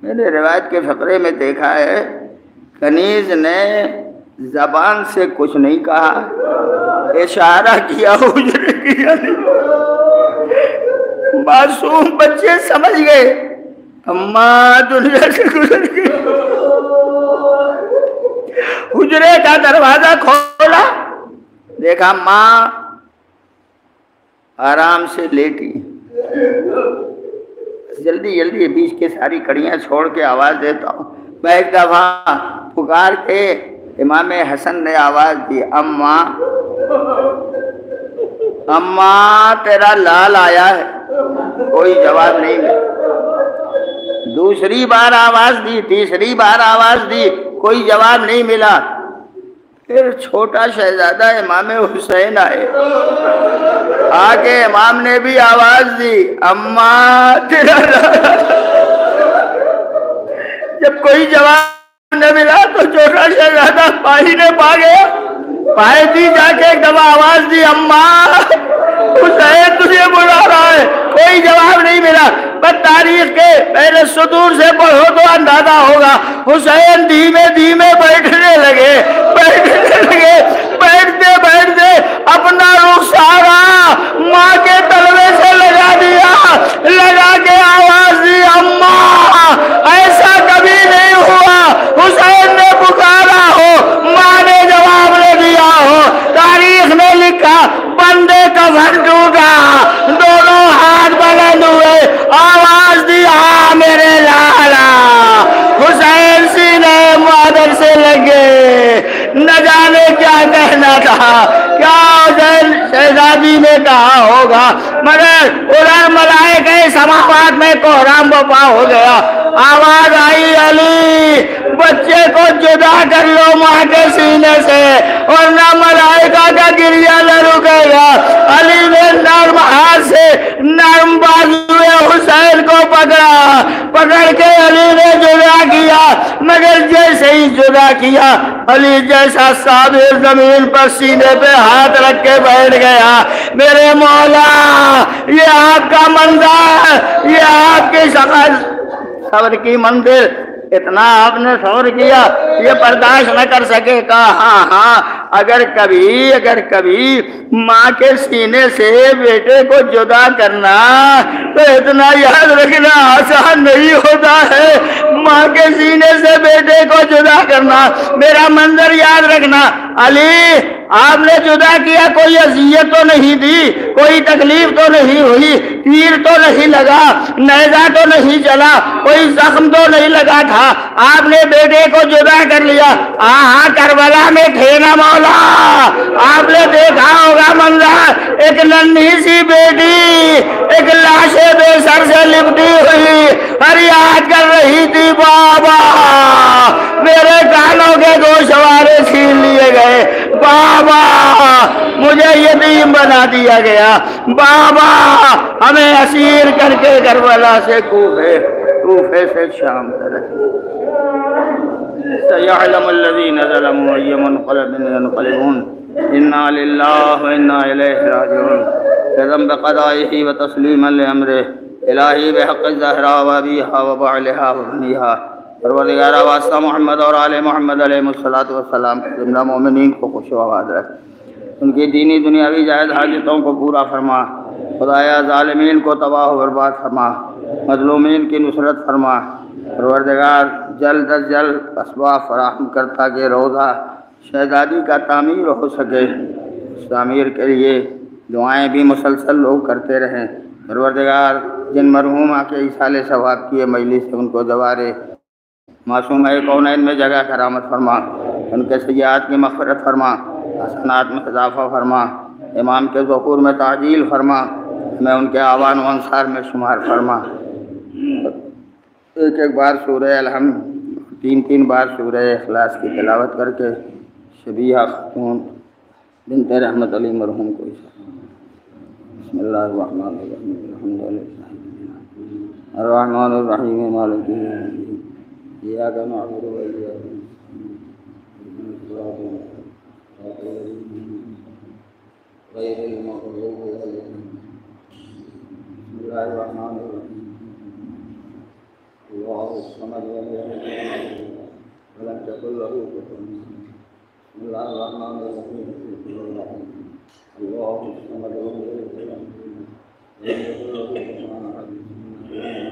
میں نے روایت کے فقرے میں دیکھا ہے کنیز نے زبان سے کچھ نہیں کہا، اشارہ کیا، حجرے کیا، معصوم بچے سمجھ گئے اماں دنیا سے گزر گئی۔ حجرے کا دروازہ کھولا، دیکھا ماں آرام سے لیٹی۔ جلدی جلدی بیچ کے ساری کڑیاں چھوڑ کے آواز دیتا ہوں، میں ایک دفعہ پکار کے امام حسن نے آواز دی، اماں اماں تیرا لال آیا ہے، کوئی جواب نہیں ملا۔ دوسری بار آواز دی، تیسری بار آواز دی، کوئی جواب نہیں ملا۔ پھر چھوٹا شہزادہ امام حسین آئے، آگے امام نے بھی آواز دی، اماں تیرا جب کوئی جواب نہ ملا تو چھوٹا شہزادہ پانی نے پا گیا، پائے دی جا کے ایک دفعہ آواز دی، اماں حسین تجھے بلا رہا ہے، کوئی جواب نہیں ملا۔ بس تاریخ کے پہلے سطور سے پڑھو تو اندازہ ہوگا، حسین دھیمے دھیمے بیٹھنے لگے، بیٹھتے بیٹھتے اپنا رخسارا ماں کے تلوے سے لگا دیا، لگا کے آواز دی، اماں ایسا کبھی نہیں ہوا حسین نے پکارا ہو ماں نے جواب نہ دیا ہو۔ تاریخ نے لکھا بندے کا گھر ٹوٹا، دونوں ہاتھ بلند ہوئے، آواز دی، ہاں میرے لالا۔ حسین سینے مادر سے لگے، نہ جانے کیا کہنا تھا، کیا حسین شہزادی نے کہا ہوگا، مگر ادھر ملائکہ سماوات میں کوہرام بپا ہو گیا۔ آواز آئی، علی بچے کو جدا کر لو ماں کے سینے سے ورنہ ملائکہ کا گریہ نہ رکے گا۔ علی نے نرم ہاتھ سے نرم بازوئے حسین کو پکڑا، پکڑ کے علی نے جدا کیا، مگر جیسے ہی جدا کیا علی جیسا صابر زمین پر سینے پہ ہاتھ رکھ کے بیٹھ گیا۔ میرے مولا یہ آپ کا منظر، یہ آپ کی صبر کی منزل، اتنا آپ نے صبر کیا یہ برداشت نہ کر سکے۔ کہا ہاں ہاں اگر کبھی ماں کے سینے سے بیٹے کو جدا کرنا تو اتنا یاد رکھنا آسان نہیں ہوتا ہے، ماں کے سینے سے بیٹے کو جدا کرنا۔ میرا منظر یاد رکھنا، علی آپ نے جدا کیا، کوئی اذیت تو نہیں دی، کوئی تکلیف تو نہیں ہوئی، تیر تو نہیں لگا، نیزہ تو نہیں چلا، کوئی زخم تو نہیں لگا تھا، آپ نے بیٹے کو جدا کر لیا۔ ہاں کربلا میں تھے نا مولا، آپ نے دیکھا ہوگا منظر، ایک ننھی سی بیٹی ایک لاش بے سر سے لپٹی ہوئی فریاد کر رہی تھی، بابا میرے کانوں کے گوشوارے چھین لیے گئے، بابا مجھے یتیم بنا دیا گیا، بابا ہمیں اسیر کر کے کربلا سے کوفے سے شام تک سيعلم الذين ظلموا أي منقلب ينقلبون إنا لله وإنا إليه راجعون رضا بقضائه وتسليما لأمره الہی بحق الزہرا وابیہا وبعلہا وبنیہا پروردگار واسطہ محمد اور آل محمد علیہ السلام زندہ مومنین کو خوش و آباد رکھ، ان کی دینی دنیاوی جائز حاجتوں کو پورا فرما، خدایا ظالمین کو تباہ و برباد فرما، مظلومین کی نصرت فرما، پروردگار جلد از جلد اسباب فراہم کرتا کہ روزہ شہزادی کا تعمیر ہو سکے، اس تعمیر کے لیے دعائیں بھی مسلسل لوگ کرتے رہیں۔ پروردگار جن مرحومہ کے ایصال ثواب کی مجلس سے ان کو دوارے معصومہ کونین میں جگہ کرامت فرما، ان کے سیئات کی مغفرت فرما، حسنات میں اضافہ فرما، امام کے ظہور میں تعجیل فرما، ہمیں ان کے آوان و انصار میں شمار فرما۔ ایک ایک بار سورہ الحمد، تین بار سورہ اخلاص کی تلاوت کر کے شبیہ خاتون بنت رحمت علی مرحوم کو بسم اللہ الرحمن الرحیم الحمد للہ الرحمن الرحیم مالک یوم الدین ایاک نعبد و ایاک نستعین غیر المغضوب علیہم بسم اللہ الرحمن الرحیم اللہ الصمد لم یلد ولم یکن له کفوا احد بسم اللہ الرحمن الرحیم اللہ الصمد لم یلد ولم یکن له کفوا احد